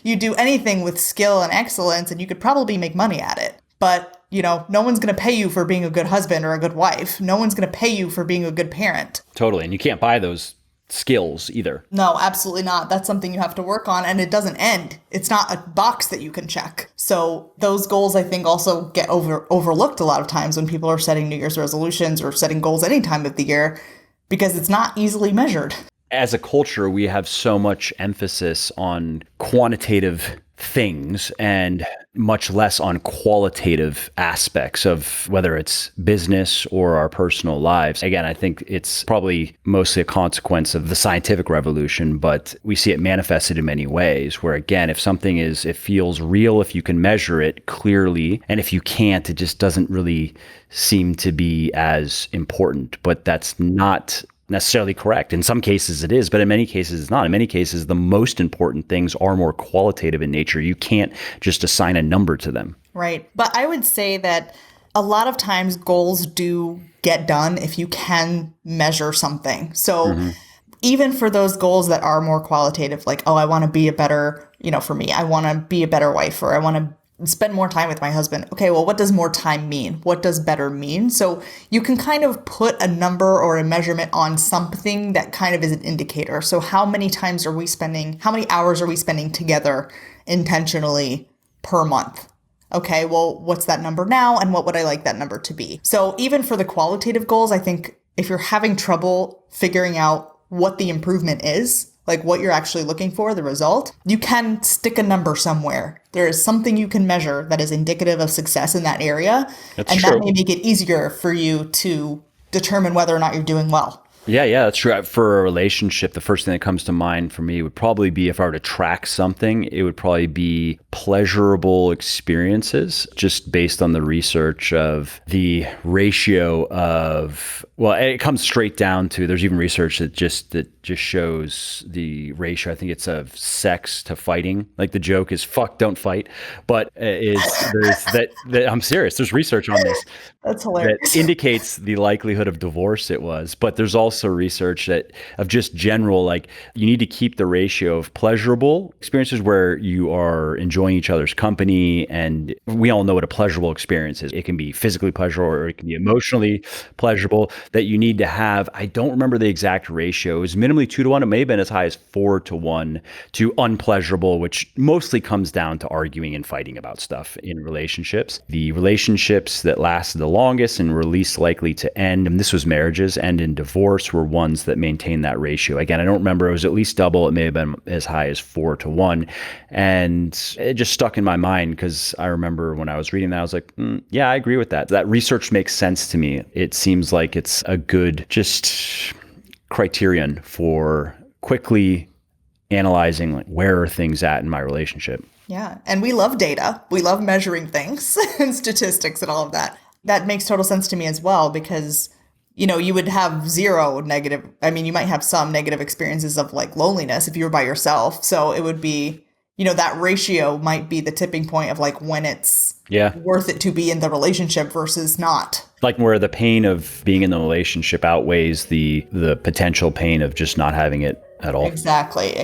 You do anything with skill and excellence and you could probably make money at it. But no one's going to pay you for being a good husband or a good wife. No one's going to pay you for being a good parent. Totally. And you can't buy those skills either. No, absolutely not. That's something you have to work on, and it doesn't end. It's not a box that you can check. So those goals, I think, also get overlooked a lot of times when people are setting New Year's resolutions or setting goals any time of the year, because it's not easily measured. As a culture, we have so much emphasis on quantitative things and much less on qualitative aspects of whether it's business or our personal lives. Again, I think it's probably mostly a consequence of the scientific revolution, but we see it manifested in many ways where, again, if something it feels real, if you can measure it clearly, and if you can't, it just doesn't really seem to be as important. But that's not necessarily correct. In some cases it is, but in many cases it's not. In many cases, the most important things are more qualitative in nature. You can't just assign a number to them. Right. But I would say that a lot of times goals do get done if you can measure something. So even for those goals that are more qualitative, like, oh, I want to be a better, for me, I want to be a better wife, or I want to spend more time with my husband. Okay, well, what does more time mean? What does better mean? So you can kind of put a number or a measurement on something that kind of is an indicator. So how many hours are we spending together intentionally per month? Okay, well, what's that number now? And what would I like that number to be? So even for the qualitative goals, I think if you're having trouble figuring out what the improvement is, like what you're actually looking for, the result, you can stick a number somewhere. There is something you can measure that is indicative of success in that area. That's and true. That may make it easier for you to determine whether or not you're doing well. Yeah, that's true. For a relationship, the first thing that comes to mind for me would probably be, if I were to track something, it would probably be pleasurable experiences, just based on the research of the ratio of, well, it comes straight down to, there's even research that just shows the ratio, I think it's of sex to fighting. Like the joke is fuck, don't fight. But I'm serious, there's research on this. That's hilarious. That indicates the likelihood of divorce it was. But there's also research that of just general, like you need to keep the ratio of pleasurable experiences where you are enjoying each other's company. And we all know what a pleasurable experience is. It can be physically pleasurable or it can be emotionally pleasurable, that you need to have, I don't remember the exact ratio. It was minimally 2-to-1. It may have been as high as 4-to-1 to unpleasurable, which mostly comes down to arguing and fighting about stuff in relationships. The relationships that lasted the longest and were least likely to end, and this was marriages, end in divorce, were ones that maintained that ratio. Again, I don't remember, it was at least double. It may have been as high as 4-to-1. And it just stuck in my mind because I remember when I was reading that, I was like, yeah, I agree with that. That research makes sense to me. It seems like it's a good just criterion for quickly analyzing, like, where are things at in my relationship. Yeah. And we love data. We love measuring things and statistics and all of that. That makes total sense to me as well, because, you would have zero negative. I mean, you might have some negative experiences of like loneliness if you were by yourself. So it would be, that ratio might be the tipping point of like when it's worth it to be in the relationship versus not. Like where the pain of being in the relationship outweighs the potential pain of just not having it at all. Exactly.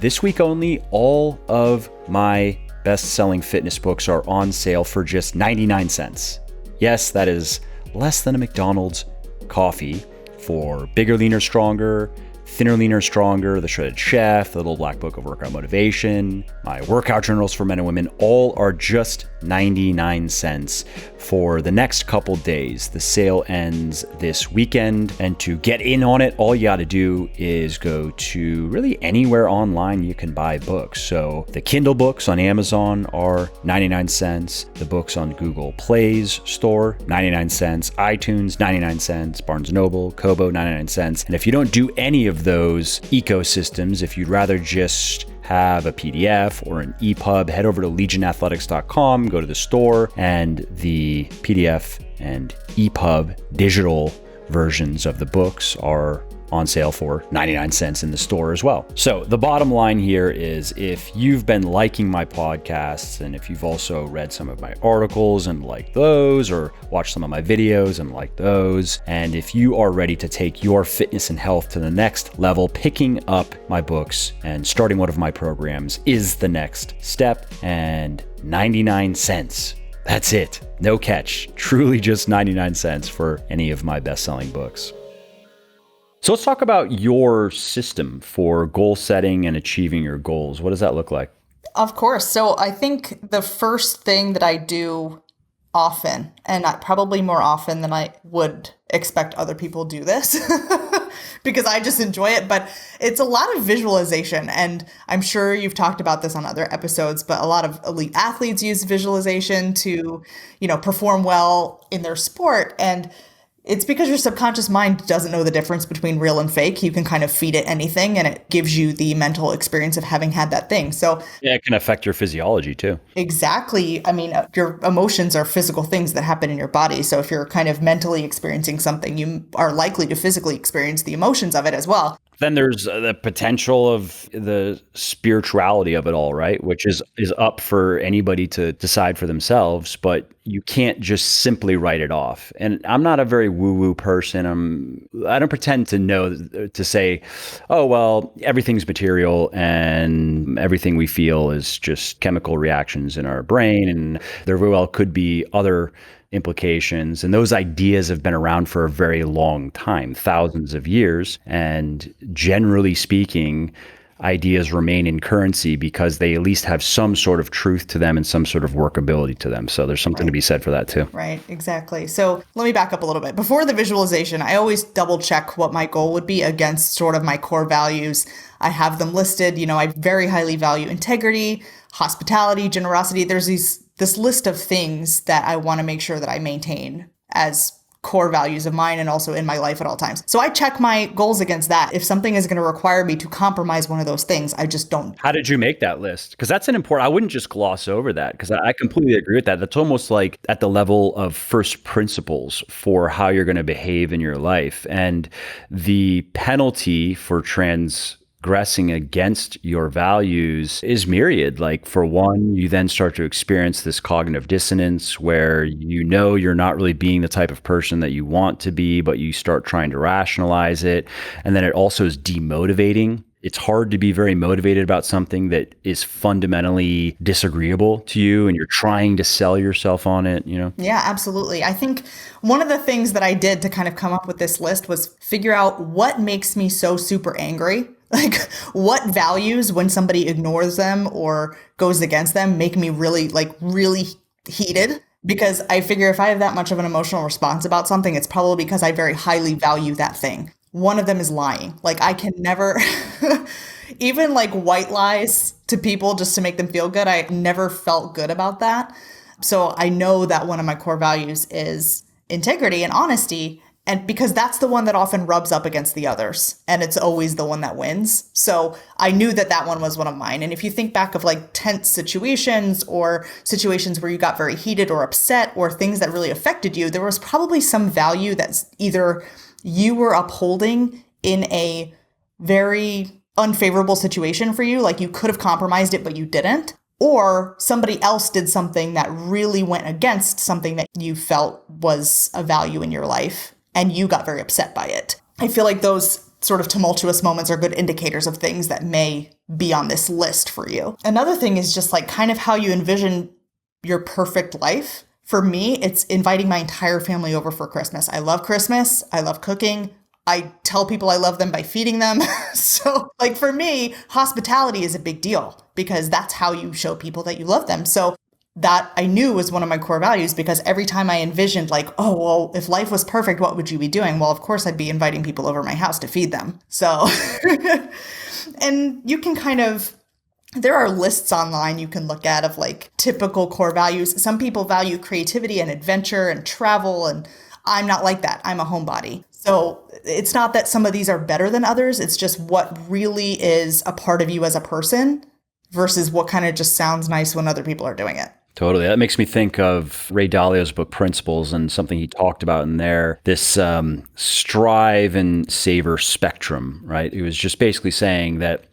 This week only, all of my best-selling fitness books are on sale for just 99 cents. Yes, that is less than a McDonald's coffee for Bigger, Leaner, Stronger, Thinner, Leaner, Stronger, The Shredded Chef, The Little Black Book of Workout Motivation, my workout journals for men and women, all are just 99 cents for the next couple days. The sale ends this weekend, and to get in on it, all you got to do is go to really anywhere online you can buy books. So the Kindle books on Amazon are 99 cents, the books on Google Play's store, 99 cents, iTunes, 99 cents, Barnes & Noble, Kobo, 99 cents. And if you don't do any of those ecosystems, if you'd rather just have a PDF or an EPUB, head over to legionathletics.com, go to the store, and the PDF and EPUB digital versions of the books are on sale for 99 cents in the store as well. So the bottom line here is, if you've been liking my podcasts, and if you've also read some of my articles and liked those, or watched some of my videos and liked those, and if you are ready to take your fitness and health to the next level, picking up my books and starting one of my programs is the next step. And 99 cents, That's it. No catch. Truly just 99 cents for any of my best-selling books. So let's talk about your system for goal setting and achieving your goals. What does that look like? Of course. So I think the first thing that I do often, and probably more often than I would expect other people do this, because I just enjoy it, but it's a lot of visualization. And I'm sure you've talked about this on other episodes, but a lot of elite athletes use visualization to, perform well in their sport. And it's because your subconscious mind doesn't know the difference between real and fake. You can kind of feed it anything and it gives you the mental experience of having had that thing. So yeah, it can affect your physiology too. Exactly. I mean, your emotions are physical things that happen in your body. So if you're kind of mentally experiencing something, you are likely to physically experience the emotions of it as well. Then there's the potential of the spirituality of it all, right? Which is up for anybody to decide for themselves, but you can't just simply write it off. And I'm not a very woo-woo person. I don't pretend to say, oh, well, everything's material and everything we feel is just chemical reactions in our brain. And there very well could be other implications. And those ideas have been around for a very long time, thousands of years. And generally speaking, ideas remain in currency because they at least have some sort of truth to them and some sort of workability to them. So there's something to be said for that too. Right, exactly. So let me back up a little bit. Before the visualization, I always double check what my goal would be against sort of my core values. I have them listed. I very highly value integrity, hospitality, generosity. There's this list of things that I want to make sure that I maintain as core values of mine and also in my life at all times. So I check my goals against that. If something is going to require me to compromise one of those things, I just don't. How did you make that list? Because that's I wouldn't just gloss over that, because I completely agree with that. That's almost like at the level of first principles for how you're going to behave in your life. And the penalty for transgressing against your values is myriad. Like, for one, you then start to experience this cognitive dissonance where you're not really being the type of person that you want to be, but you start trying to rationalize it. And then it also is demotivating. It's hard to be very motivated about something that is fundamentally disagreeable to you and you're trying to sell yourself on it, Yeah, absolutely. I think one of the things that I did to kind of come up with this list was figure out what makes me so super angry. Like, what values, when somebody ignores them or goes against them, make me really heated? Because I figure if I have that much of an emotional response about something, it's probably because I very highly value that thing. One of them is lying. Like, I can never, even like white lies to people just to make them feel good. I never felt good about that. So I know that one of my core values is integrity and honesty. And because that's the one that often rubs up against the others, and it's always the one that wins. So I knew that one was one of mine. And if you think back of like tense situations or situations where you got very heated or upset or things that really affected you, there was probably some value that's either you were upholding in a very unfavorable situation for you, like you could have compromised it, but you didn't. Or somebody else did something that really went against something that you felt was a value in your life, and you got very upset by it. I feel like those sort of tumultuous moments are good indicators of things that may be on this list for you. Another thing is just like kind of how you envision your perfect life. For me, it's inviting my entire family over for Christmas. I love Christmas. I love cooking. I tell people I love them by feeding them. So like for me, hospitality is a big deal because that's how you show people that you love them. So that I knew was one of my core values, because every time I envisioned like, oh, well, if life was perfect, what would you be doing? Well, of course, I'd be inviting people over my house to feed them. So, and you can there are lists online you can look at of like typical core values. Some people value creativity and adventure and travel, and I'm not like that. I'm a homebody. So it's not that some of these are better than others. It's just what really is a part of you as a person versus what kind of just sounds nice when other people are doing it. Totally. That makes me think of Ray Dalio's book, Principles, and something he talked about in there, this strive and savor spectrum, right? He was just basically saying that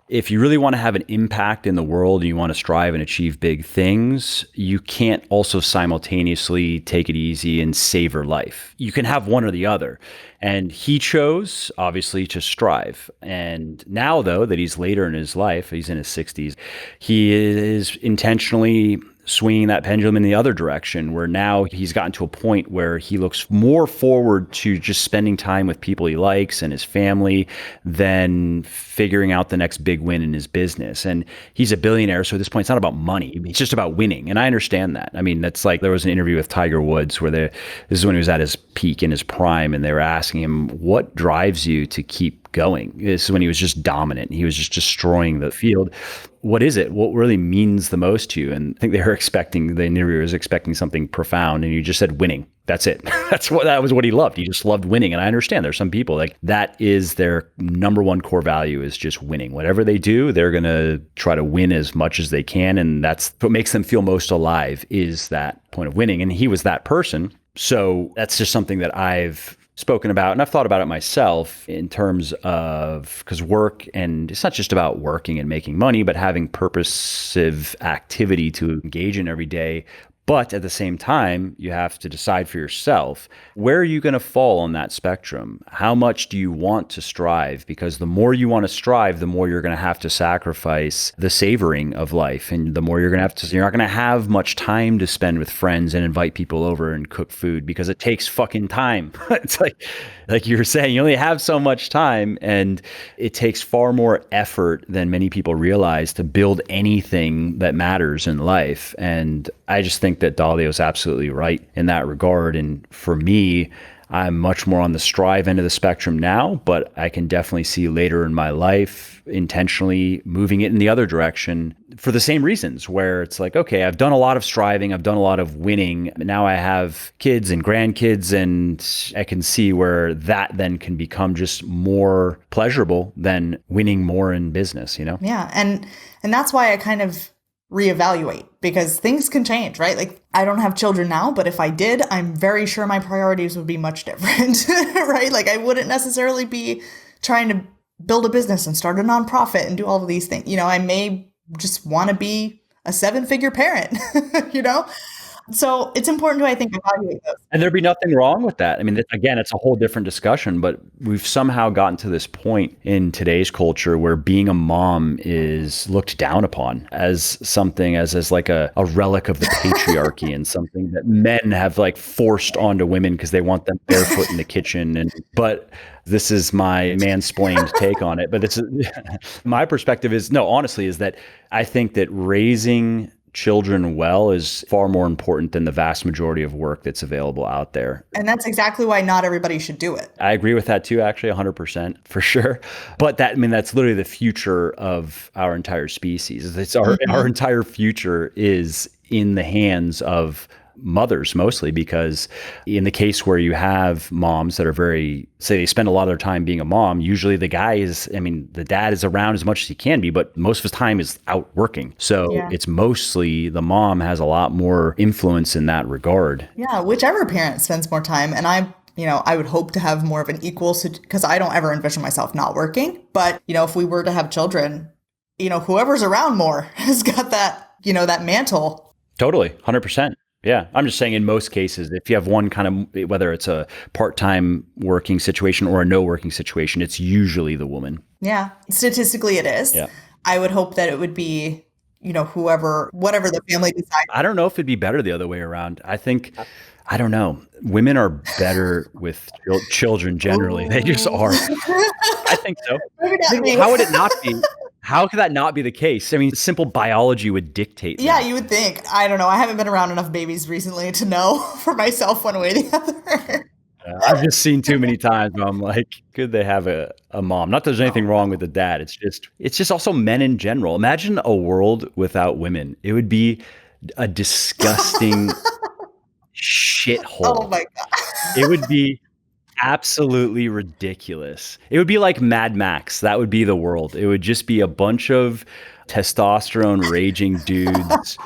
if you really want to have an impact in the world and you want to strive and achieve big things, you can't also simultaneously take it easy and savor life. You can have one or the other. And he chose, obviously, to strive. And now, though, that he's later in his life, he's in his 60s, he is intentionally swinging that pendulum in the other direction, where now he's gotten to a point where he looks more forward to just spending time with people he likes and his family than figuring out the next big win in his business. And he's a billionaire, so at this point, it's not about money. It's just about winning. And I understand that. I mean, that's like, there was an interview with Tiger Woods where this is when he was at his peak in his prime, and they were asking him, what drives you to keep going? This is when he was just dominant. He was just destroying the field. What is it? What really means the most to you? And I think the interviewer was expecting something profound, and you just said winning. That's it. That was what he loved. He just loved winning. And I understand there's some people like that is their number one core value, is just winning. Whatever they do, they're going to try to win as much as they can. And that's what makes them feel most alive, is that point of winning. And he was that person. So that's just something that I've spoken about, and I've thought about it myself in terms of, because work, and it's not just about working and making money, but having purposive activity to engage in every day. But at the same time, you have to decide for yourself, where are you going to fall on that spectrum? How much do you want to strive? Because the more you want to strive, the more you're going to have to sacrifice the savoring of life. And the more you're going to have to, you're not going to have much time to spend with friends and invite people over and cook food, because it takes fucking time. It's like you were saying, you only have so much time, and it takes far more effort than many people realize to build anything that matters in life. And I just think that Dalio is absolutely right in that regard. And for me, I'm much more on the strive end of the spectrum now, but I can definitely see later in my life intentionally moving it in the other direction for the same reasons, where it's like, okay, I've done a lot of striving, I've done a lot of winning. Now I have kids and grandkids, and I can see where that then can become just more pleasurable than winning more in business, you know? Yeah. And that's why I kind of reevaluate, because things can change, right? Like, I don't have children now, but if I did, I'm very sure my priorities would be much different, right? Like, I wouldn't necessarily be trying to build a business and start a nonprofit and do all of these things. You know, I may just want to be a 7-figure parent, you know? So it's important to, I think, evaluate those. And there'd be nothing wrong with that. I mean, again, it's a whole different discussion, but we've somehow gotten to this point in today's culture where being a mom is looked down upon as something, as like a relic of the patriarchy, and something that men have like forced onto women because they want them barefoot in the kitchen. But this is my mansplained take on it. But this is my perspective is, no, honestly, is that I think that raising children well is far more important than the vast majority of work that's available out there. And that's exactly why not everybody should do it. I agree with that too, actually, 100% for sure. But that's literally the future of our entire species. It's our entire future is in the hands of mothers, mostly, because in the case where you have moms that are say they spend a lot of their time being a mom, usually the dad is around as much as he can be, but most of his time is out working. So It's mostly the mom has a lot more influence in that regard. Yeah, whichever parent spends more time. And I would hope to have more of an equal, because I don't ever envision myself not working. But, if we were to have children, whoever's around more has got that, that mantle. Totally, 100%. Yeah. I'm just saying, in most cases, if you have one kind of, whether it's a part-time working situation or a no working situation, it's usually the woman. Yeah. Statistically, it is. Yeah. I would hope that it would be, whatever the family decides. I don't know if it'd be better the other way around. I don't know. Women are better with children generally. Ooh. They just are. I think so. How would it not be? How could that not be the case? I mean, simple biology would dictate that. Yeah, you would think. I don't know. I haven't been around enough babies recently to know for myself one way or the other. I've just seen too many times where I'm like, could they have a mom? Not that there's anything wrong with the dad. It's just also men in general. Imagine a world without women. It would be a disgusting shithole. Oh my God. It would be absolutely ridiculous. It would be like Mad Max. That would be the world. It would just be a bunch of testosterone raging dudes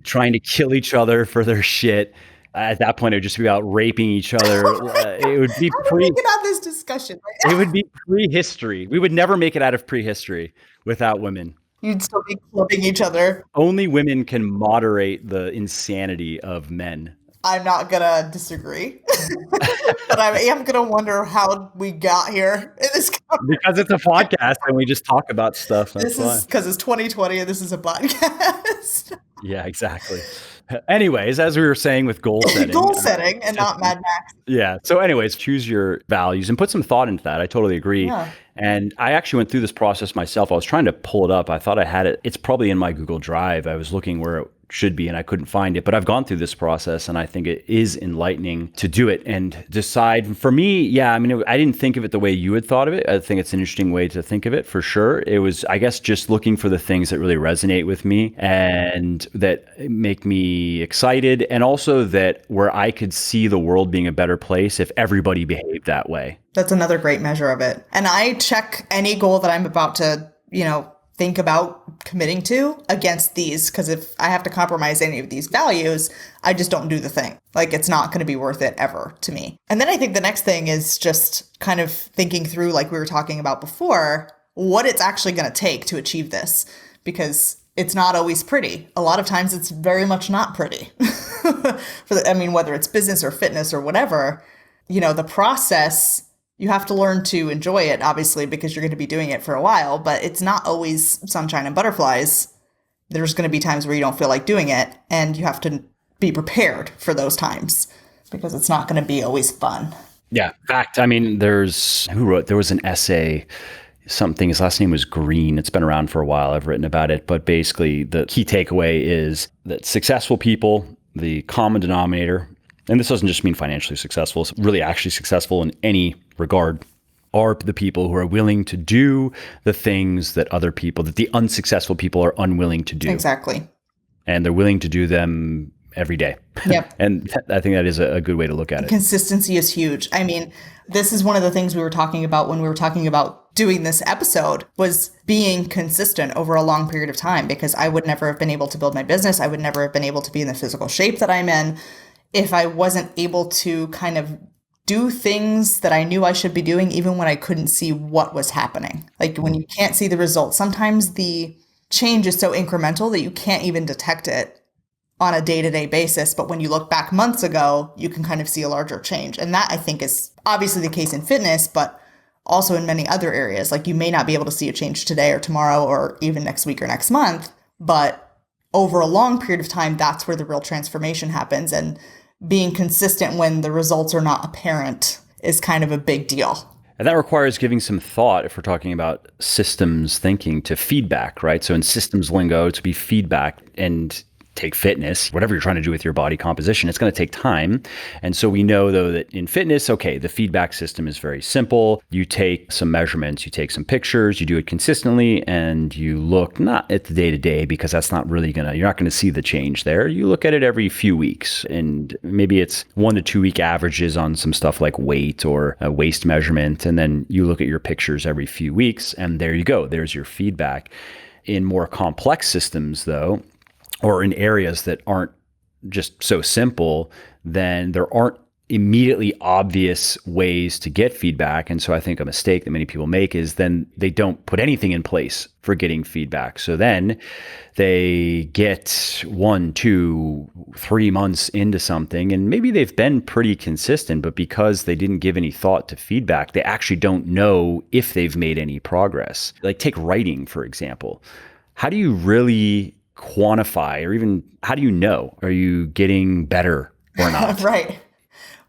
trying to kill each other for their shit. At that point, it would just be about raping each other. It would be on this discussion. It would be prehistory. We would never make it out of prehistory without women. You'd still be clubbing each other. Only women can moderate the insanity of men. I'm not going to disagree, but I am going to wonder how we got here in this because it's a podcast and we just talk about stuff. This is because it's 2020 and this is a podcast. Yeah, exactly. Anyways, as we were saying with goal setting, Goal setting and not Mad Max. yeah. So, anyways, choose your values and put some thought into that. I totally agree. Yeah. And I actually went through this process myself. I was trying to pull it up. I thought I had it. It's probably in my Google Drive. I was looking where it should be and I couldn't find it. But I've gone through this process and I think it is enlightening to do it and decide. For me, yeah, I mean, I didn't think of it the way you had thought of it. I think it's an interesting way to think of it for sure. It was, I guess, just looking for the things that really resonate with me and that make me excited. And also that where I could see the world being a better place if everybody behaved that way. That's another great measure of it. And I check any goal that I'm about to, think about committing to against these. Because if I have to compromise any of these values, I just don't do the thing. Like, it's not going to be worth it ever to me. And then I think the next thing is just kind of thinking through, like we were talking about before, what it's actually going to take to achieve this. Because it's not always pretty. A lot of times it's very much not pretty. Whether it's business or fitness or whatever, the process, you have to learn to enjoy it, obviously, because you're going to be doing it for a while, but it's not always sunshine and butterflies. There's going to be times where you don't feel like doing it, and you have to be prepared for those times because it's not going to be always fun. Yeah. In fact, I mean, there was an essay, something, his last name was Green. It's been around for a while. I've written about it, but basically the key takeaway is that successful people, the common denominator, and this doesn't just mean financially successful, it's really actually successful in any regard, are the people who are willing to do the things that the unsuccessful people are unwilling to do. Exactly. And they're willing to do them every day. Yep. And I think that is a good way to look at it. Consistency is huge. I mean, this is one of the things we were talking about when we were talking about doing this episode, was being consistent over a long period of time, because I would never have been able to build my business. I would never have been able to be in the physical shape that I'm in if I wasn't able to kind of do things that I knew I should be doing, even when I couldn't see what was happening. Like, when you can't see the results, sometimes the change is so incremental that you can't even detect it on a day-to-day basis. But when you look back months ago, you can kind of see a larger change. And that, I think, is obviously the case in fitness, but also in many other areas. Like, you may not be able to see a change today or tomorrow or even next week or next month, but over a long period of time, that's where the real transformation happens. And being consistent when the results are not apparent is kind of a big deal. And that requires giving some thought, if we're talking about systems thinking, to feedback, right? So in systems lingo, to be feedback, and take fitness, whatever you're trying to do with your body composition, it's going to take time. And so we know, though, that in fitness, okay, the feedback system is very simple. You take some measurements, you take some pictures, you do it consistently, and you look not at the day to day, because that's not really you're not going to see the change there. You look at it every few weeks, and maybe it's 1 to 2 week averages on some stuff like weight or a waist measurement. And then you look at your pictures every few weeks, and there you go. There's your feedback. In more complex systems, though, or in areas that aren't just so simple, then there aren't immediately obvious ways to get feedback. And so I think a mistake that many people make is then they don't put anything in place for getting feedback. So then they get 1, 2, 3 months into something, and maybe they've been pretty consistent, but because they didn't give any thought to feedback, they actually don't know if they've made any progress. Like, take writing, for example. How do you really quantify, or even how do you know, are you getting better or not? Right.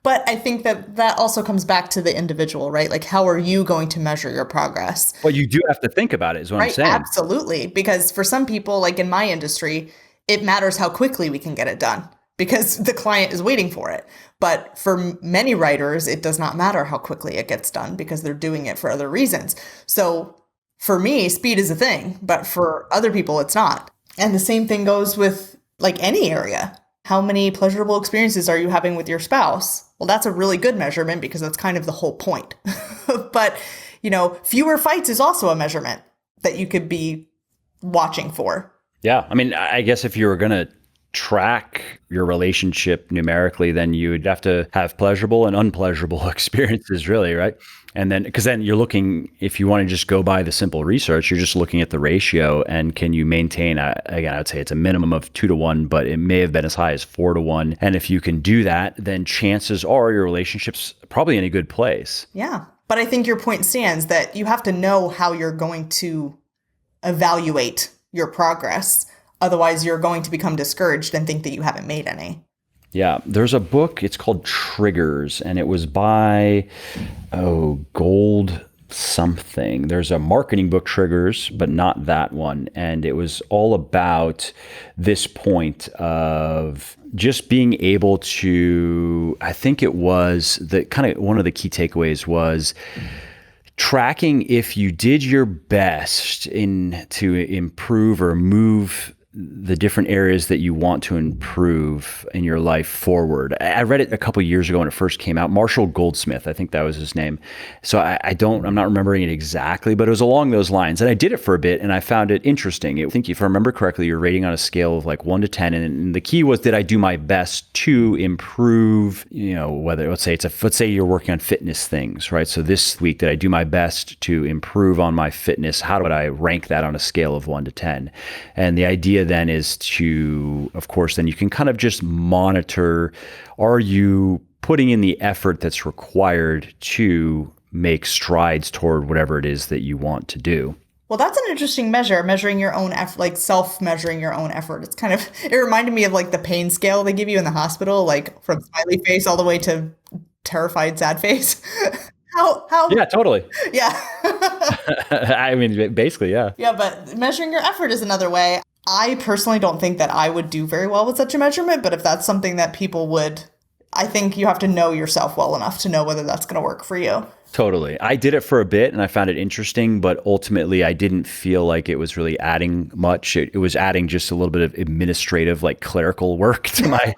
But I think that also comes back to the individual, right? Like, how are you going to measure your progress? Well, you do have to think about it, is what I'm saying. Absolutely. Because for some people, like in my industry, it matters how quickly we can get it done because the client is waiting for it. But for many writers, it does not matter how quickly it gets done because they're doing it for other reasons. So for me, speed is a thing, but for other people, it's not. And the same thing goes with like any area. How many pleasurable experiences are you having with your spouse? Well, that's a really good measurement because that's kind of the whole point. But, fewer fights is also a measurement that you could be watching for. Yeah. I mean, I guess if you were going to track your relationship numerically, then you would have to have pleasurable and unpleasurable experiences, really, right? And then, because then you're looking, if you want to just go by the simple research, you're just looking at the ratio, and can you maintain, again, I would say it's a minimum of 2 to 1, but it may have been as high as 4 to 1. And if you can do that, then chances are your relationship's probably in a good place. Yeah. But I think your point stands that you have to know how you're going to evaluate your progress Otherwise, you're going to become discouraged and think that you haven't made any. Yeah, there's a book, it's called Triggers, and it was by, Gold something. There's a marketing book, Triggers, but not that one. And it was all about this point of just being able to, I think it was the kind of one of the key takeaways was tracking if you did your best to improve or move the different areas that you want to improve in your life forward. I read it a couple of years ago when it first came out. Marshall Goldsmith, I think that was his name. So I'm not remembering it exactly, but it was along those lines. And I did it for a bit and I found it interesting. I think if I remember correctly, you're rating on a scale of like 1 to 10. And the key was, did I do my best to improve, whether let's say you're working on fitness things, right? So this week, did I do my best to improve on my fitness? How would I rank that on a scale of 1 to 10? And the idea then is to, of course, then you can kind of just monitor, are you putting in the effort that's required to make strides toward whatever it is that you want to do? Well, that's an interesting measure, measuring your own effort, like self-measuring your own effort. It reminded me of like the pain scale they give you in the hospital, like from smiley face all the way to terrified, sad face. Yeah, totally. Yeah. I mean, basically, yeah. Yeah, but measuring your effort is another way. I personally don't think that I would do very well with such a measurement, but if that's something that people would, I think you have to know yourself well enough to know whether that's going to work for you. Totally. I did it for a bit and I found it interesting, but ultimately I didn't feel like it was really adding much. It was adding just a little bit of administrative, like clerical work to my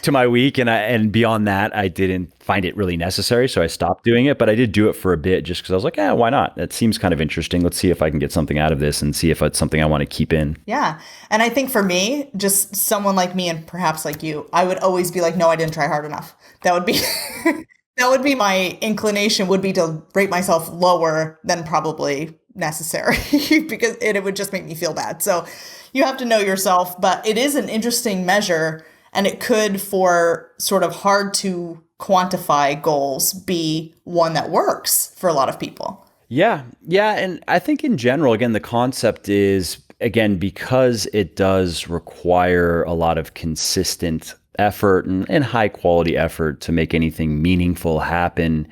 to my week, and beyond that, I didn't find it really necessary, so I stopped doing it. But I did do it for a bit just because I was like, why not? That seems kind of interesting. Let's see if I can get something out of this and see if it's something I want to keep in. Yeah. And I think for me, just someone like me and perhaps like you, I would always be like, no, I didn't try hard enough. That would be that would be my inclination, would be to rate myself lower than probably necessary because it would just make me feel bad. So you have to know yourself, but it is an interesting measure, and it could, for sort of hard to quantify goals, be one that works for a lot of people. Yeah. And I think in general, again, the concept is, again, because it does require a lot of consistent effort and high quality effort to make anything meaningful happen,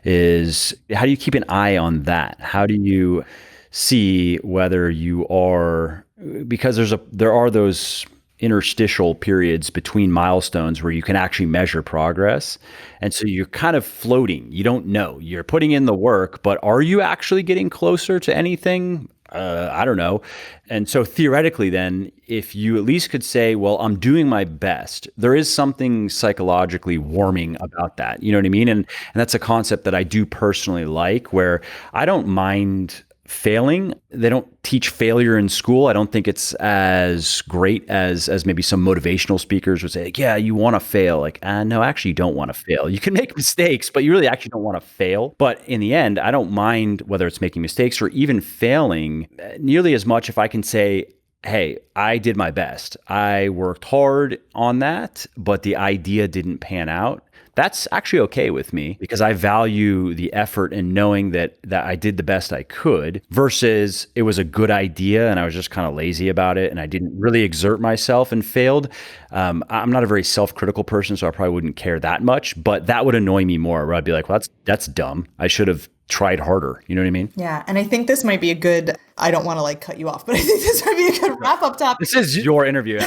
is how do you keep an eye on that? How do you see whether you are, because there are those interstitial periods between milestones where you can actually measure progress. And so you're kind of floating. You don't know. You're putting in the work, but are you actually getting closer to anything? I don't know. And so theoretically then, if you at least could say, well, I'm doing my best, there is something psychologically warming about that. You know what I mean? And that's a concept that I do personally like, where I don't mind failing. They don't teach failure in school. I don't think it's as great as maybe some motivational speakers would say, like, yeah, you want to fail. Like, no, actually you don't want to fail. You can make mistakes, but you really actually don't want to fail. But in the end, I don't mind whether it's making mistakes or even failing nearly as much if I can say, hey, I did my best. I worked hard on that, but the idea didn't pan out. That's actually okay with me because I value the effort and knowing that I did the best I could, versus it was a good idea and I was just kind of lazy about it and I didn't really exert myself and failed. I'm not a very self-critical person, so I probably wouldn't care that much, but that would annoy me more, where I'd be like, well, that's dumb. I should have tried harder. You know what I mean? Yeah. And I think this might be a good, I don't want to like cut you off, but I think this might be a good wrap up topic. This is your interview.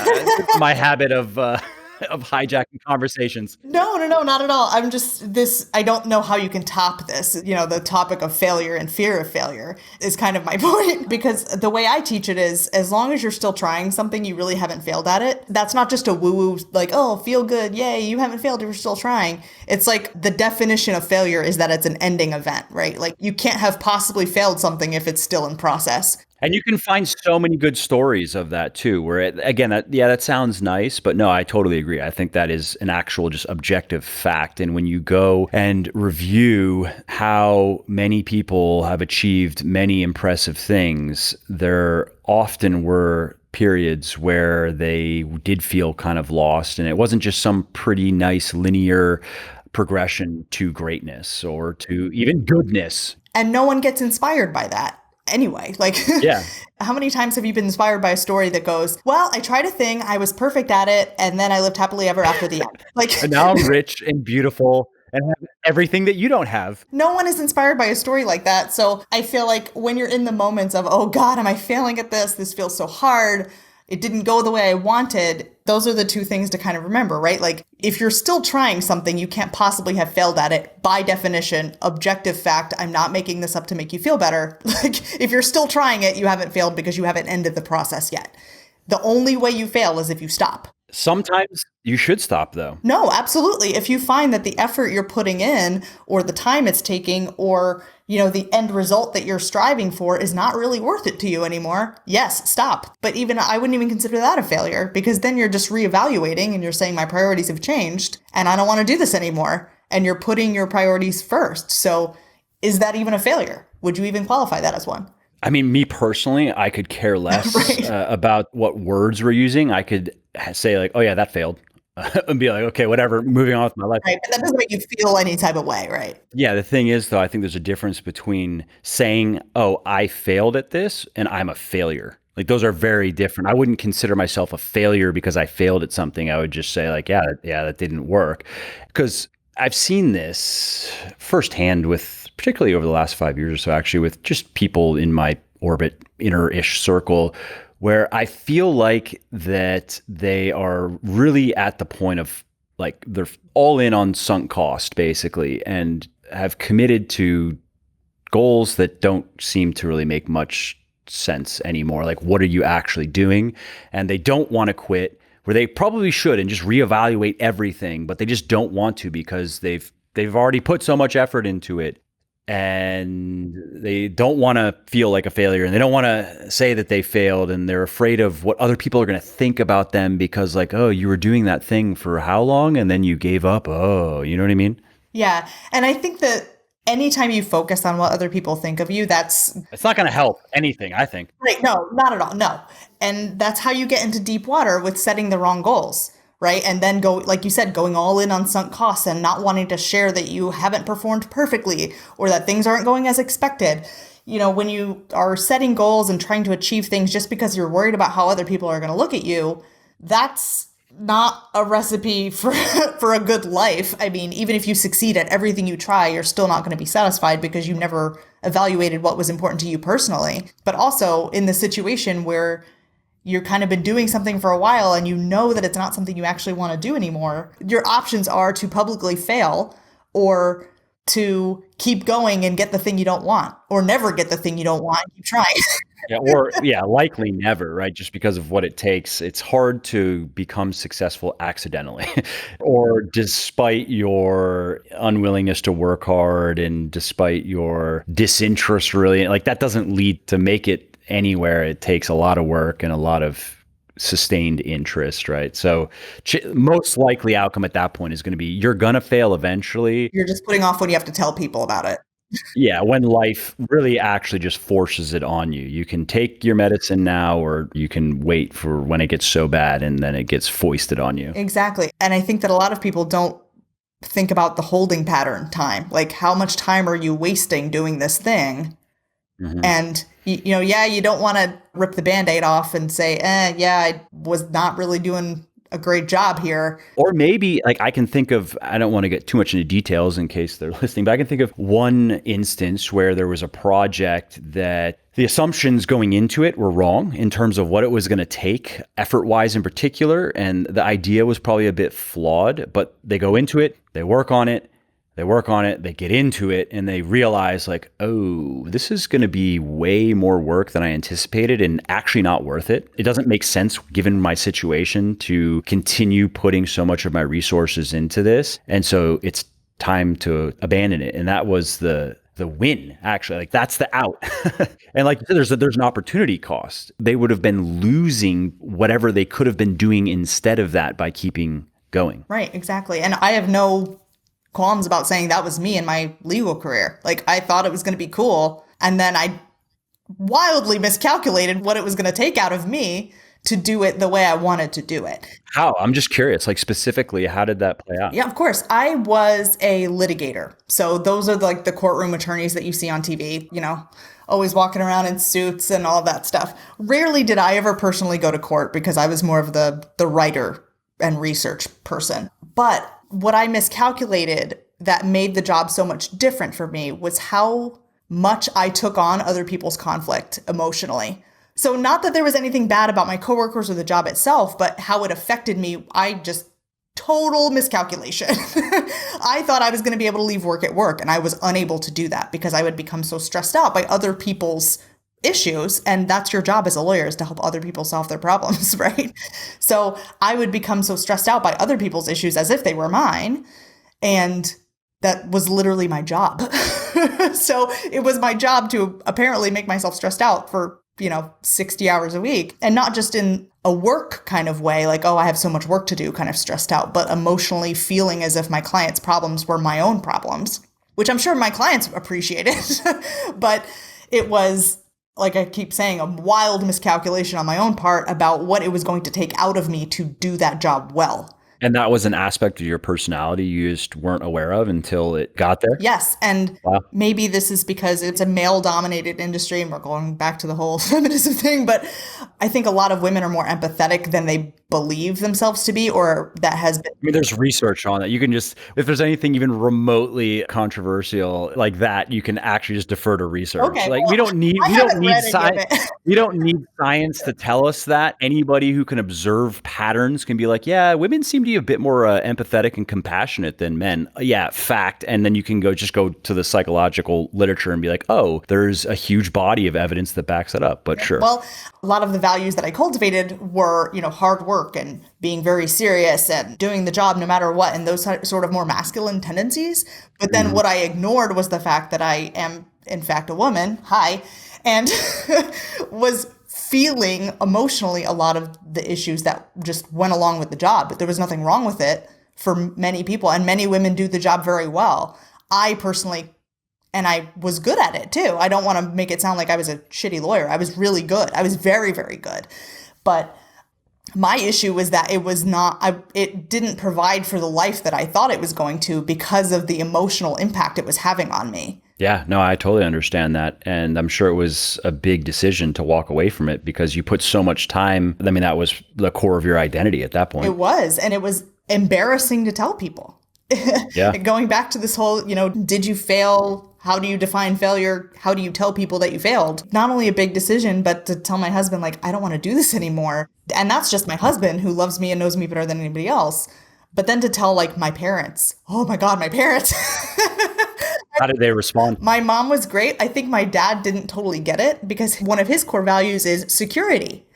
My habit of hijacking conversations. No, not at all. I don't know how you can top this. The topic of failure and fear of failure is kind of my point, because the way I teach it is, as long as you're still trying something, you really haven't failed at it. That's not just a woo-woo, like, oh, feel good. Yay, you haven't failed if you're still trying. It's like the definition of failure is that it's an ending event, right? Like you can't have possibly failed something if it's still in process. And you can find so many good stories of that too, where that sounds nice, but no, I totally agree. I think that is an actual just objective fact. And when you go and review how many people have achieved many impressive things, there often were periods where they did feel kind of lost. And it wasn't just some pretty nice linear progression to greatness or to even goodness. And no one gets inspired by that. anyway. Like, Yeah. how many times have you been inspired by a story that goes, well, I tried a thing, I was perfect at it, and then I lived happily ever after the end? Like, And now I'm rich and beautiful and have everything that you don't have. no one is inspired by a story like that. So I feel like when you're in the moments of, oh God, am I failing at this? This feels so hard. It didn't go the way I wanted. Those are the two things to kind of remember, right? Like, if you're still trying something, you can't possibly have failed at it. By definition, objective fact, I'm not making this up to make you feel better. Like, if you're still trying it, you haven't failed because you haven't ended the process yet. The only way you fail is if you stop. Sometimes you should stop though. No, absolutely. If you find that the effort you're putting in or the time it's taking or, the end result that you're striving for is not really worth it to you anymore, yes, stop. But even I wouldn't even consider that a failure because then you're just reevaluating and you're saying my priorities have changed and I don't want to do this anymore. And you're putting your priorities first. So is that even a failure? Would you even qualify that as one? I mean, me personally, I could care less Right. about what words we're using. I could say like, oh yeah, that failed. And be like, okay, whatever, moving on with my life. Right. But that doesn't make you feel any type of way, right? Yeah, the thing is though, I think there's a difference between saying, oh, I failed at this and I'm a failure. Like those are very different. I wouldn't consider myself a failure because I failed at something. I would just say like, yeah, that didn't work. Because I've seen this firsthand with, particularly over the last 5 years or so, actually, with just people in my orbit, inner-ish circle, where I feel like that they are really at the point of like they're all in on sunk cost, basically, and have committed to goals that don't seem to really make much sense anymore. Like, what are you actually doing? And they don't want to quit, where they probably should and just reevaluate everything, but they just don't want to because they've already put so much effort into it. And they don't want to feel like a failure and they don't want to say that they failed and they're afraid of what other people are going to think about them because like, oh, you were doing that thing for how long and then you gave up. Oh, you know what I mean? Yeah. And I think that anytime you focus on what other people think of you, that's It's not going to help anything, I think. right. No, not at all. No. And that's how you get into deep water with setting the wrong goals, right? And then go, like you said, going all in on sunk costs and not wanting to share that you haven't performed perfectly or that things aren't going as expected. When you are setting goals and trying to achieve things just because you're worried about how other people are going to look at you, that's not a recipe for for a good life. I mean, even if you succeed at everything you try, you're still not going to be satisfied because you never evaluated what was important to you personally. But also in the situation where you're kind of been doing something for a while and you know that it's not something you actually want to do anymore, your options are to publicly fail or to keep going and get the thing you don't want or never get the thing you don't want and keep trying. Likely never, right? Just because of what it takes. It's hard to become successful accidentally or despite your unwillingness to work hard and despite your disinterest, really. Like that doesn't lead to make it anywhere. It takes a lot of work and a lot of sustained interest, right? So most likely outcome at that point is going to be you're going to fail eventually. You're just putting off when you have to tell people about it. Yeah, when life really actually just forces it on you. You can take your medicine now or you can wait for when it gets so bad and then it gets foisted on you. Exactly. And I think that a lot of people don't think about the holding pattern time. Like, how much time are you wasting doing this thing? Mhm. And, you don't want to rip the Band-Aid off and say, I was not really doing a great job here. Or maybe like I can think of, I don't want to get too much into details in case they're listening, but I can think of one instance where there was a project that the assumptions going into it were wrong in terms of what it was going to take, effort-wise in particular. And the idea was probably a bit flawed, but they go into it, they work on it, they get into it, and they realize like, oh, this is going to be way more work than I anticipated and actually not worth it. It doesn't make sense given my situation to continue putting so much of my resources into this. And so it's time to abandon it. And that was the win, actually. Like that's the out. And like you said, there's an opportunity cost. They would have been losing whatever they could have been doing instead of that by keeping going. Right, exactly. And I have no qualms about saying that was me in my legal career. Like, I thought it was going to be cool. And then I wildly miscalculated what it was going to take out of me to do it the way I wanted to do it. How? I'm just curious, like specifically, how did that play out? Yeah, of course. I was a litigator. So those are like the courtroom attorneys that you see on TV, always walking around in suits and all that stuff. Rarely did I ever personally go to court because I was more of the writer and research person. But what I miscalculated that made the job so much different for me was how much I took on other people's conflict emotionally. So not that there was anything bad about my coworkers or the job itself, but how it affected me, total miscalculation. I thought I was going to be able to leave work at work, and I was unable to do that because I would become so stressed out by other people's issues. And that's your job as a lawyer, is to help other people solve their problems, right? So I would become so stressed out by other people's issues as if they were mine. And that was literally my job. So it was my job to apparently make myself stressed out for 60 hours a week, and not just in a work kind of way, like, oh, I have so much work to do, kind of stressed out, but emotionally feeling as if my clients' problems were my own problems, which I'm sure my clients appreciated. But it was, like I keep saying, a wild miscalculation on my own part about what it was going to take out of me to do that job well. And that was an aspect of your personality you just weren't aware of until it got there? Yes. And maybe this is because it's a male-dominated industry, and we're going back to the whole feminism thing, but I think a lot of women are more empathetic than they believe themselves to be, or that has been. I mean, there's research on that. You can just, if there's anything even remotely controversial like that, you can actually just defer to research. Okay, like, we don't need science. We don't need science to tell us that. Anybody who can observe patterns can be like, yeah, women seem to be a bit more empathetic and compassionate than men. Yeah, fact. And then you can go to the psychological literature and be like, oh, there's a huge body of evidence that backs it up. But sure. Well, a lot of the values that I cultivated were, hard work and being very serious and doing the job no matter what, and those sort of more masculine tendencies. But then what I ignored was the fact that I am, in fact, a woman. Hi. And was feeling emotionally a lot of the issues that just went along with the job, but there was nothing wrong with it for many people, and many women do the job very well. I personally, and I was good at it too. I don't want to make it sound like I was a shitty lawyer. I was really good. I was very, very good. But my issue was that it didn't provide for the life that I thought it was going to because of the emotional impact it was having on me. Yeah, no, I totally understand that. And I'm sure it was a big decision to walk away from it because you put so much time. I mean, that was the core of your identity at that point. It was. And it was embarrassing to tell people. Yeah. Going back to this whole, did you fail? How do you define failure? How do you tell people that you failed? Not only a big decision, but to tell my husband, like, I don't want to do this anymore. And that's just my husband, who loves me and knows me better than anybody else. But then to tell, like, my parents, oh my God, my parents. How did they respond? My mom was great. I think my dad didn't totally get it because one of his core values is security.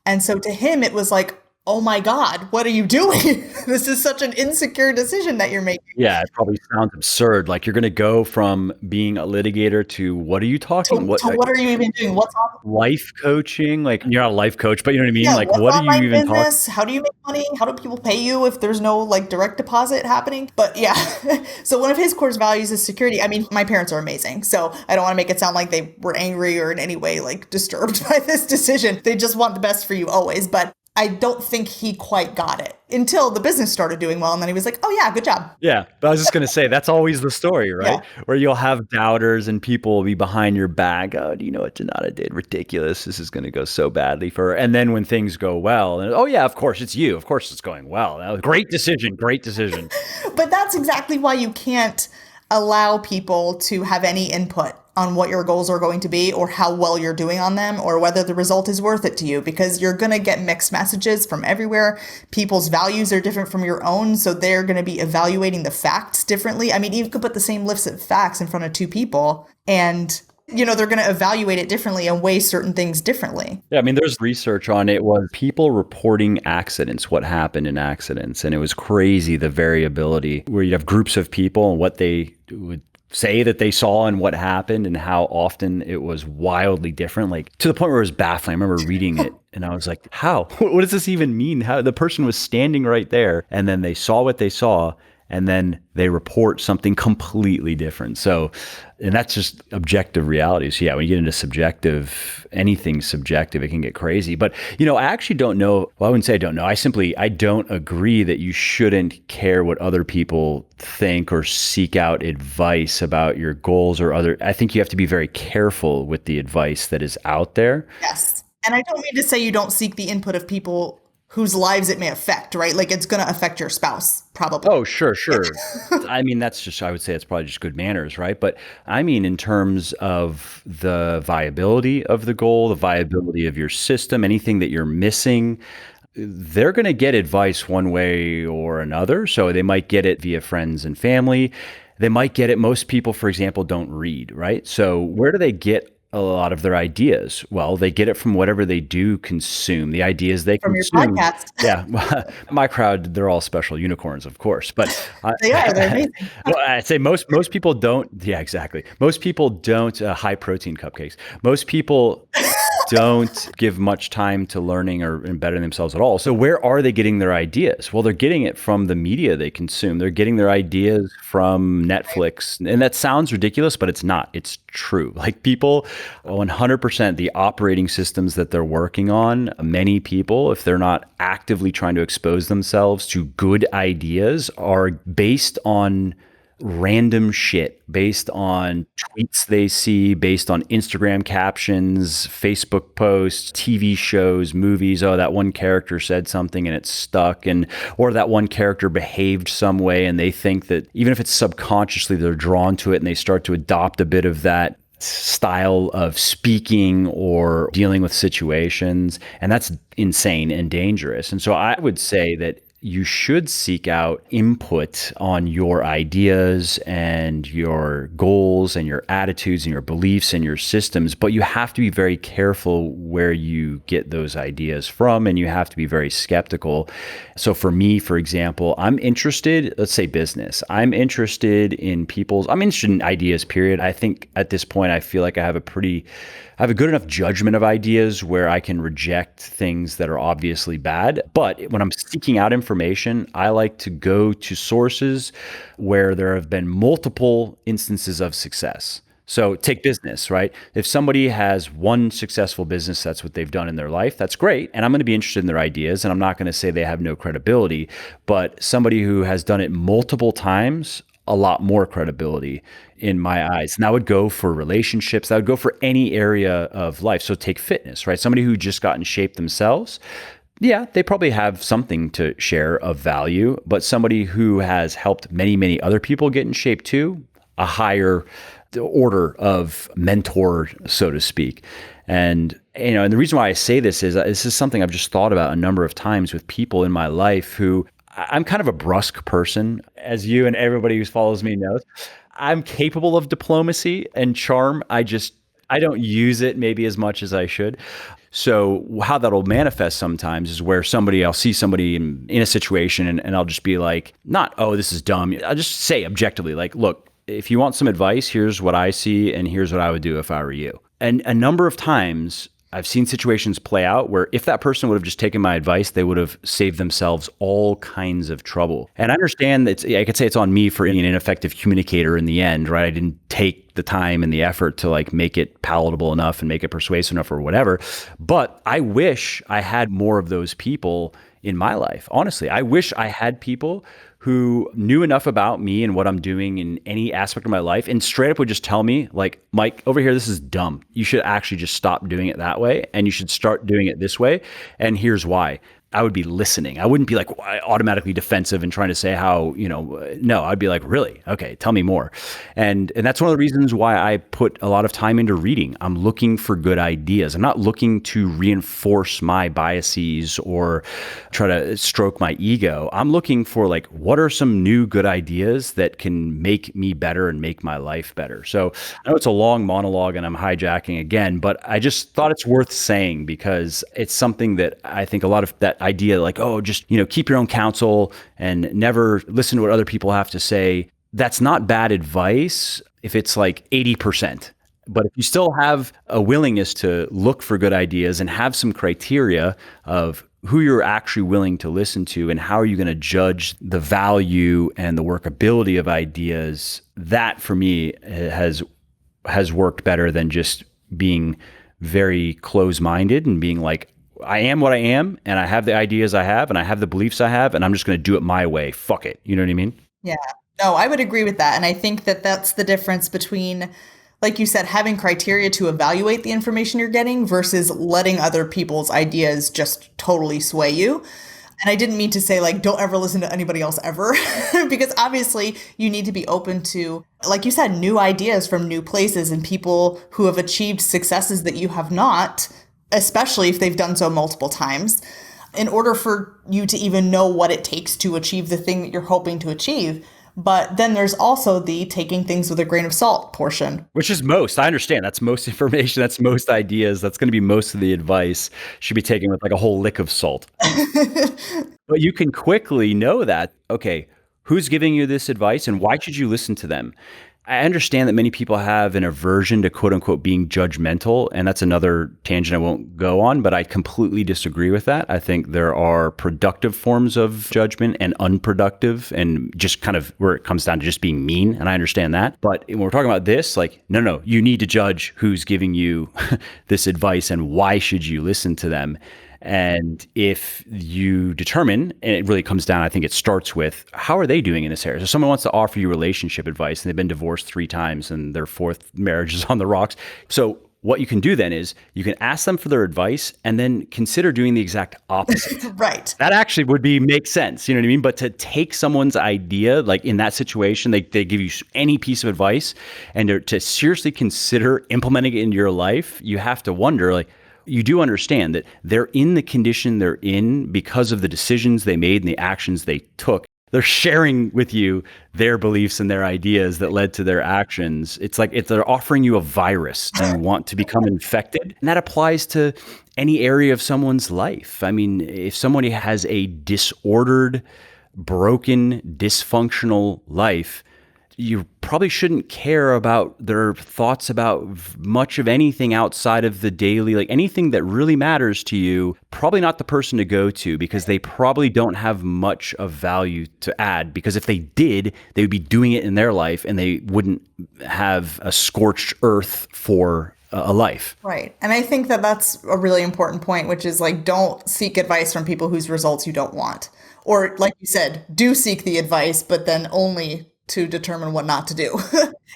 And so to him, it was like, oh my God, what are you doing? This is such an insecure decision that you're making. Yeah, it probably sounds absurd. Like, you're going to go from being a litigator to what are you talking? What are you even doing? What's on life coaching? Like, you're not a life coach, but you know what I mean? Yeah, like, what are you even talking? How do you make money? How do people pay you if there's no like direct deposit happening? But yeah, so one of his core values is security. I mean, my parents are amazing, so I don't want to make it sound like they were angry or in any way like disturbed by this decision. They just want the best for you always. But I don't think he quite got it until the business started doing well. And then he was like, oh yeah, good job. Yeah. But I was just going to say, that's always the story, right? Yeah. Where you'll have doubters and people will be behind your back. Oh, do you know what Donata did? Ridiculous. This is going to go so badly for her. And then when things go well, and oh yeah, of course it's you. Of course it's going well. That was a great decision. Great decision. But that's exactly why you can't allow people to have any input on what your goals are going to be or how well you're doing on them or whether the result is worth it to you, because you're going to get mixed messages from everywhere. People's values are different from your own, so they're going to be evaluating the facts differently. I mean, you could put the same list of facts in front of two people and they're going to evaluate it differently and weigh certain things differently. Yeah, I mean, there's research on it was people reporting accidents, what happened in accidents. And it was crazy, the variability where you have groups of people and what they would say that they saw and what happened and how often it was wildly different, like to the point where it was baffling. I remember reading it and I was like, how? What does this even mean? How the person was standing right there and then they saw what they saw and then they report something completely different. So, and that's just objective reality. So yeah, when you get into subjective, anything subjective, it can get crazy. But, I actually don't know. Well, I wouldn't say I don't know. I don't agree that you shouldn't care what other people think or seek out advice about your goals or other. I think you have to be very careful with the advice that is out there. Yes. And I don't mean to say you don't seek the input of people whose lives it may affect, right? Like it's going to affect your spouse, probably. Oh, sure, sure. I mean, I would say it's probably just good manners, right? But I mean, in terms of the viability of the goal, the viability of your system, anything that you're missing, they're going to get advice one way or another. So they might get it via friends and family. They might get it. Most people, for example, don't read, right? So where do they get a lot of their ideas? Well, they get it from whatever they do consume, the ideas they From your consume. podcast. Yeah. My crowd, they're all special unicorns, of course, but They're amazing. well, I'd say most people don't. Yeah, exactly. Most people don't high protein cupcakes. Most people don't give much time to learning or bettering themselves at all. So where are they getting their ideas? Well, they're getting it from the media they consume. They're getting their ideas from Netflix. And that sounds ridiculous, but it's not. It's true. Like people, 100% the operating systems that they're working on, many people, if they're not actively trying to expose themselves to good ideas, are based on random shit, based on tweets they see, based on Instagram captions, Facebook posts, TV shows, movies. Oh, that one character said something and it stuck, or that one character behaved some way, and they think that even if it's subconsciously, they're drawn to it and they start to adopt a bit of that style of speaking or dealing with situations. And that's insane and dangerous. And so I would say that you should seek out input on your ideas and your goals and your attitudes and your beliefs and your systems, but you have to be very careful where you get those ideas from, and you have to be very skeptical. So for me, for example, I'm interested, let's say business. I'm interested in ideas, period. I think at this point, I feel like I have a good enough judgment of ideas where I can reject things that are obviously bad. But when I'm seeking out information, I like to go to sources where there have been multiple instances of success. So take business, right? If somebody has one successful business, that's what they've done in their life, that's great. And I'm going to be interested in their ideas. And I'm not going to say they have no credibility, but somebody who has done it multiple times, a lot more credibility in my eyes. And that would go for relationships. That would go for any area of life. So take fitness, right? Somebody who just got in shape themselves. Yeah, they probably have something to share of value, but somebody who has helped many, many other people get in shape too, a higher order of mentor, so to speak. And and the reason why I say this is something I've just thought about a number of times with people in my life who I'm kind of a brusque person, as you and everybody who follows me knows. I'm capable of diplomacy and charm. I don't use it maybe as much as I should. So how that'll manifest sometimes is where I'll see somebody in a situation and I'll just be like, not, oh, this is dumb. I'll just say objectively, like, look, if you want some advice, here's what I see and here's what I would do if I were you. And a number of times I've seen situations play out where if that person would have just taken my advice, they would have saved themselves all kinds of trouble. And I understand that I could say it's on me for being an ineffective communicator in the end, right? I didn't take the time and the effort to like make it palatable enough and make it persuasive enough or whatever. But I wish I had more of those people in my life. Honestly, I wish I had people who knew enough about me and what I'm doing in any aspect of my life and straight up would just tell me like, Mike, over here, this is dumb. You should actually just stop doing it that way and you should start doing it this way. And here's why. I would be listening. I wouldn't be like automatically defensive and trying to say how, no, I'd be like, really? Okay, tell me more. And that's one of the reasons why I put a lot of time into reading. I'm looking for good ideas. I'm not looking to reinforce my biases or try to stroke my ego. I'm looking for like, what are some new good ideas that can make me better and make my life better? So I know it's a long monologue and I'm hijacking again, but I just thought it's worth saying because it's something that I think a lot of that idea like, oh, just, keep your own counsel and never listen to what other people have to say. That's not bad advice if it's like 80%. But if you still have a willingness to look for good ideas and have some criteria of who you're actually willing to listen to and how are you going to judge the value and the workability of ideas, that for me has worked better than just being very close-minded and being like, I am what I am, and I have the ideas I have, and I have the beliefs I have, and I'm just going to do it my way. Fuck it. You know what I mean? Yeah. No, I would agree with that. And I think that that's the difference between, like you said, having criteria to evaluate the information you're getting versus letting other people's ideas just totally sway you. And I didn't mean to say like, don't ever listen to anybody else ever, because obviously you need to be open to, like you said, new ideas from new places and people who have achieved successes that you have not, especially if they've done so multiple times, in order for you to even know what it takes to achieve the thing that you're hoping to achieve. But then there's also the taking things with a grain of salt portion. Which is most. I understand. That's most information. That's most ideas. That's going to be most of the advice should be taken with like a whole lick of salt. But you can quickly know that, okay, who's giving you this advice and why should you listen to them? I understand that many people have an aversion to quote unquote being judgmental, and that's another tangent I won't go on, but I completely disagree with that. I think there are productive forms of judgment and unproductive, and just kind of where it comes down to just being mean, and I understand that. But when we're talking about this, like, no, you need to judge who's giving you this advice and why should you listen to them. And if you determine, and it really comes down, I think it starts with, how are they doing in this area? So someone wants to offer you relationship advice and they've been divorced 3 times and their 4th marriage is on the rocks. So what you can do then is you can ask them for their advice and then consider doing the exact opposite. Right. That actually would make sense. You know what I mean? But to take someone's idea, like in that situation, they give you any piece of advice and to seriously consider implementing it in your life, you have to wonder, like, you do understand that they're in the condition they're in because of the decisions they made and the actions they took. They're sharing with you their beliefs and their ideas that led to their actions. It's like if they're offering you a virus. Do you want to become infected? And that applies to any area of someone's life. I mean, if somebody has a disordered, broken, dysfunctional life, you probably shouldn't care about their thoughts about much of anything outside of the daily, like anything that really matters to you, probably not the person to go to, because they probably don't have much of value to add, because if they did, they would be doing it in their life and they wouldn't have a scorched earth for a life. Right. And I think that that's a really important point, which is like, don't seek advice from people whose results you don't want. Or like you said, do seek the advice, but then only to determine what not to do.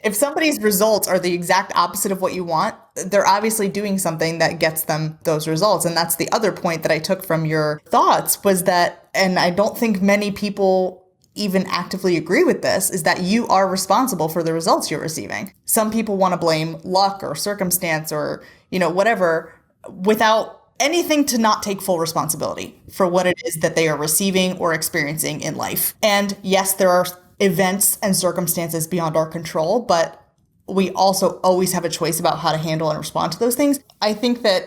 If somebody's results are the exact opposite of what you want, they're obviously doing something that gets them those results. And that's the other point that I took from your thoughts was that, and I don't think many people even actively agree with this, is that you are responsible for the results you're receiving. Some people want to blame luck or circumstance or, whatever, without anything to not take full responsibility for what it is that they are receiving or experiencing in life. And yes, there are events and circumstances beyond our control, but we also always have a choice about how to handle and respond to those things. I think that,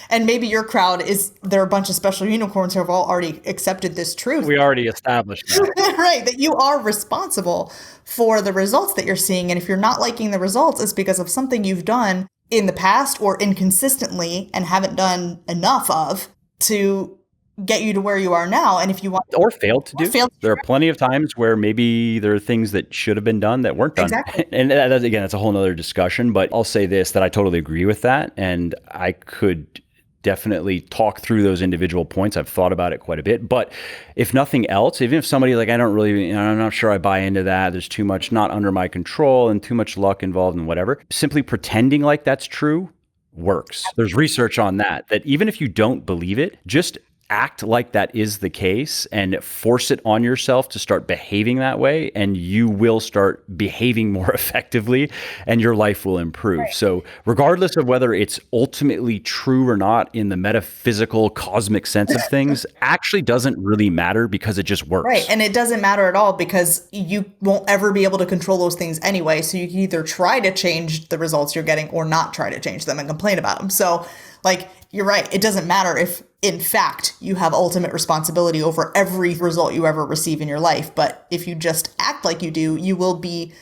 and maybe your crowd there are a bunch of special unicorns who have all already accepted this truth. We already established that. Right, that you are responsible for the results that you're seeing. And if you're not liking the results, it's because of something you've done in the past or inconsistently and haven't done enough of to get you to where you are now. And if you want or failed to do, there are plenty of times where maybe there are things that should have been done that weren't done. Exactly. And again, that's a whole nother discussion, but I'll say this, that I totally agree with that. And I could definitely talk through those individual points. I've thought about it quite a bit, but if nothing else, even if somebody like, I'm not sure I buy into that. There's too much not under my control and too much luck involved and whatever, simply pretending like that's true works. There's research on that even if you don't believe it, just act like that is the case and force it on yourself to start behaving that way, and you will start behaving more effectively and your life will improve. Right. So regardless of whether it's ultimately true or not in the metaphysical cosmic sense of things, actually doesn't really matter because it just works. Right. And it doesn't matter at all because you won't ever be able to control those things anyway. So you can either try to change the results you're getting or not try to change them and complain about them. So like, you're right. It doesn't matter if, in fact, you have ultimate responsibility over every result you ever receive in your life. But if you just act like you do, you will be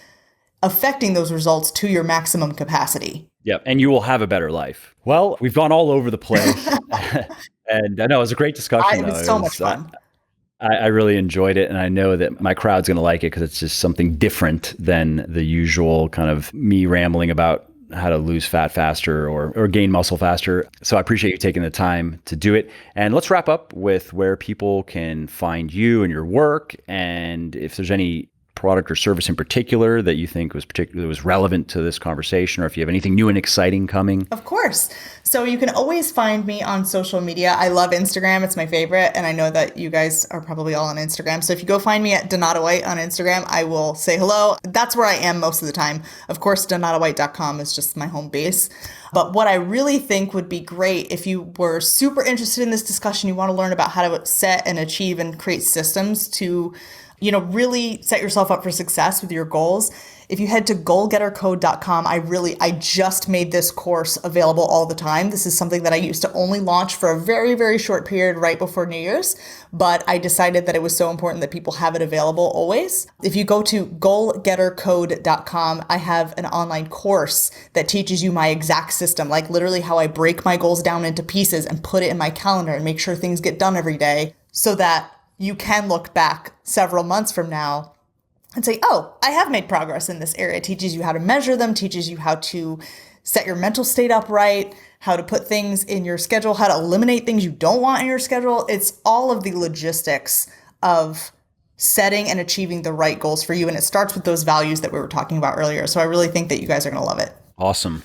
affecting those results to your maximum capacity. Yep. And you will have a better life. Well, we've gone all over the place. And I know it was a great discussion, It though. was so much fun. I really enjoyed it. And I know that my crowd's going to like it because it's just something different than the usual kind of me rambling about how to lose fat faster or gain muscle faster. So I appreciate you taking the time to do it. And let's wrap up with where people can find you and your work. And if there's any product or service in particular that you think was relevant to this conversation, or if you have anything new and exciting coming. Of course. So you can always find me on social media. I love Instagram. It's my favorite. And I know that you guys are probably all on Instagram. So if you go find me at Donata White on Instagram, I will say hello. That's where I am most of the time. Of course, donatawhite.com is just my home base. But what I really think would be great if you were super interested in this discussion, you want to learn about how to set and achieve and create systems to really set yourself up for success with your goals. If you head to goalgettercode.com, I just made this course available all the time. This is something that I used to only launch for a very, very short period right before New Year's, but I decided that it was so important that people have it available always. If you go to goalgettercode.com, I have an online course that teaches you my exact system, like literally how I break my goals down into pieces and put it in my calendar and make sure things get done every day so that you can look back several months from now and say, oh, I have made progress in this area. It teaches you how to measure them, teaches you how to set your mental state up right, how to put things in your schedule, how to eliminate things you don't want in your schedule. It's all of the logistics of setting and achieving the right goals for you. And it starts with those values that we were talking about earlier. So I really think that you guys are going to love it. Awesome.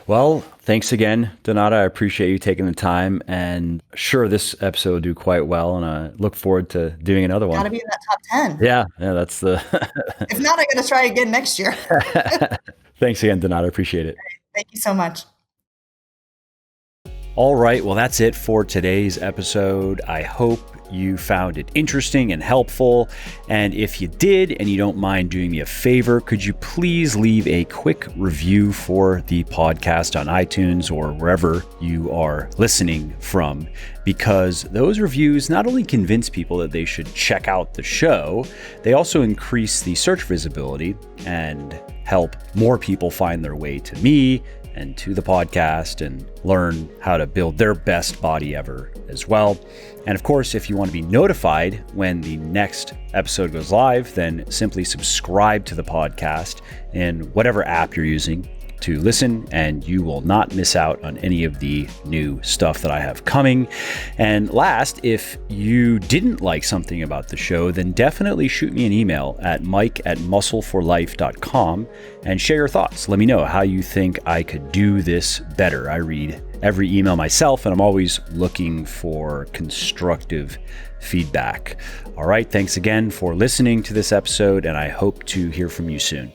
Well, thanks again, Donata. I appreciate you taking the time, and sure, this episode will do quite well, and I look forward to doing another one. Got to be in that top 10. Yeah, that's the... If not, I'm going to try again next year. Thanks again, Donata. I appreciate it. Thank you so much. All right. Well, that's it for today's episode. I hope you found it interesting and helpful. And if you did, and you don't mind doing me a favor, could you please leave a quick review for the podcast on iTunes or wherever you are listening from? Because those reviews not only convince people that they should check out the show, they also increase the search visibility and help more people find their way to me and to the podcast and learn how to build their best body ever as well. And of course, if you want to be notified when the next episode goes live, then simply subscribe to the podcast in whatever app you're using to listen, and you will not miss out on any of the new stuff that I have coming. And last, if you didn't like something about the show, then definitely shoot me an email at mike@muscleforlife.com and share your thoughts. Let me know how you think I could do this better. I read every email myself, and I'm always looking for constructive feedback. All right, thanks again for listening to this episode, and I hope to hear from you soon.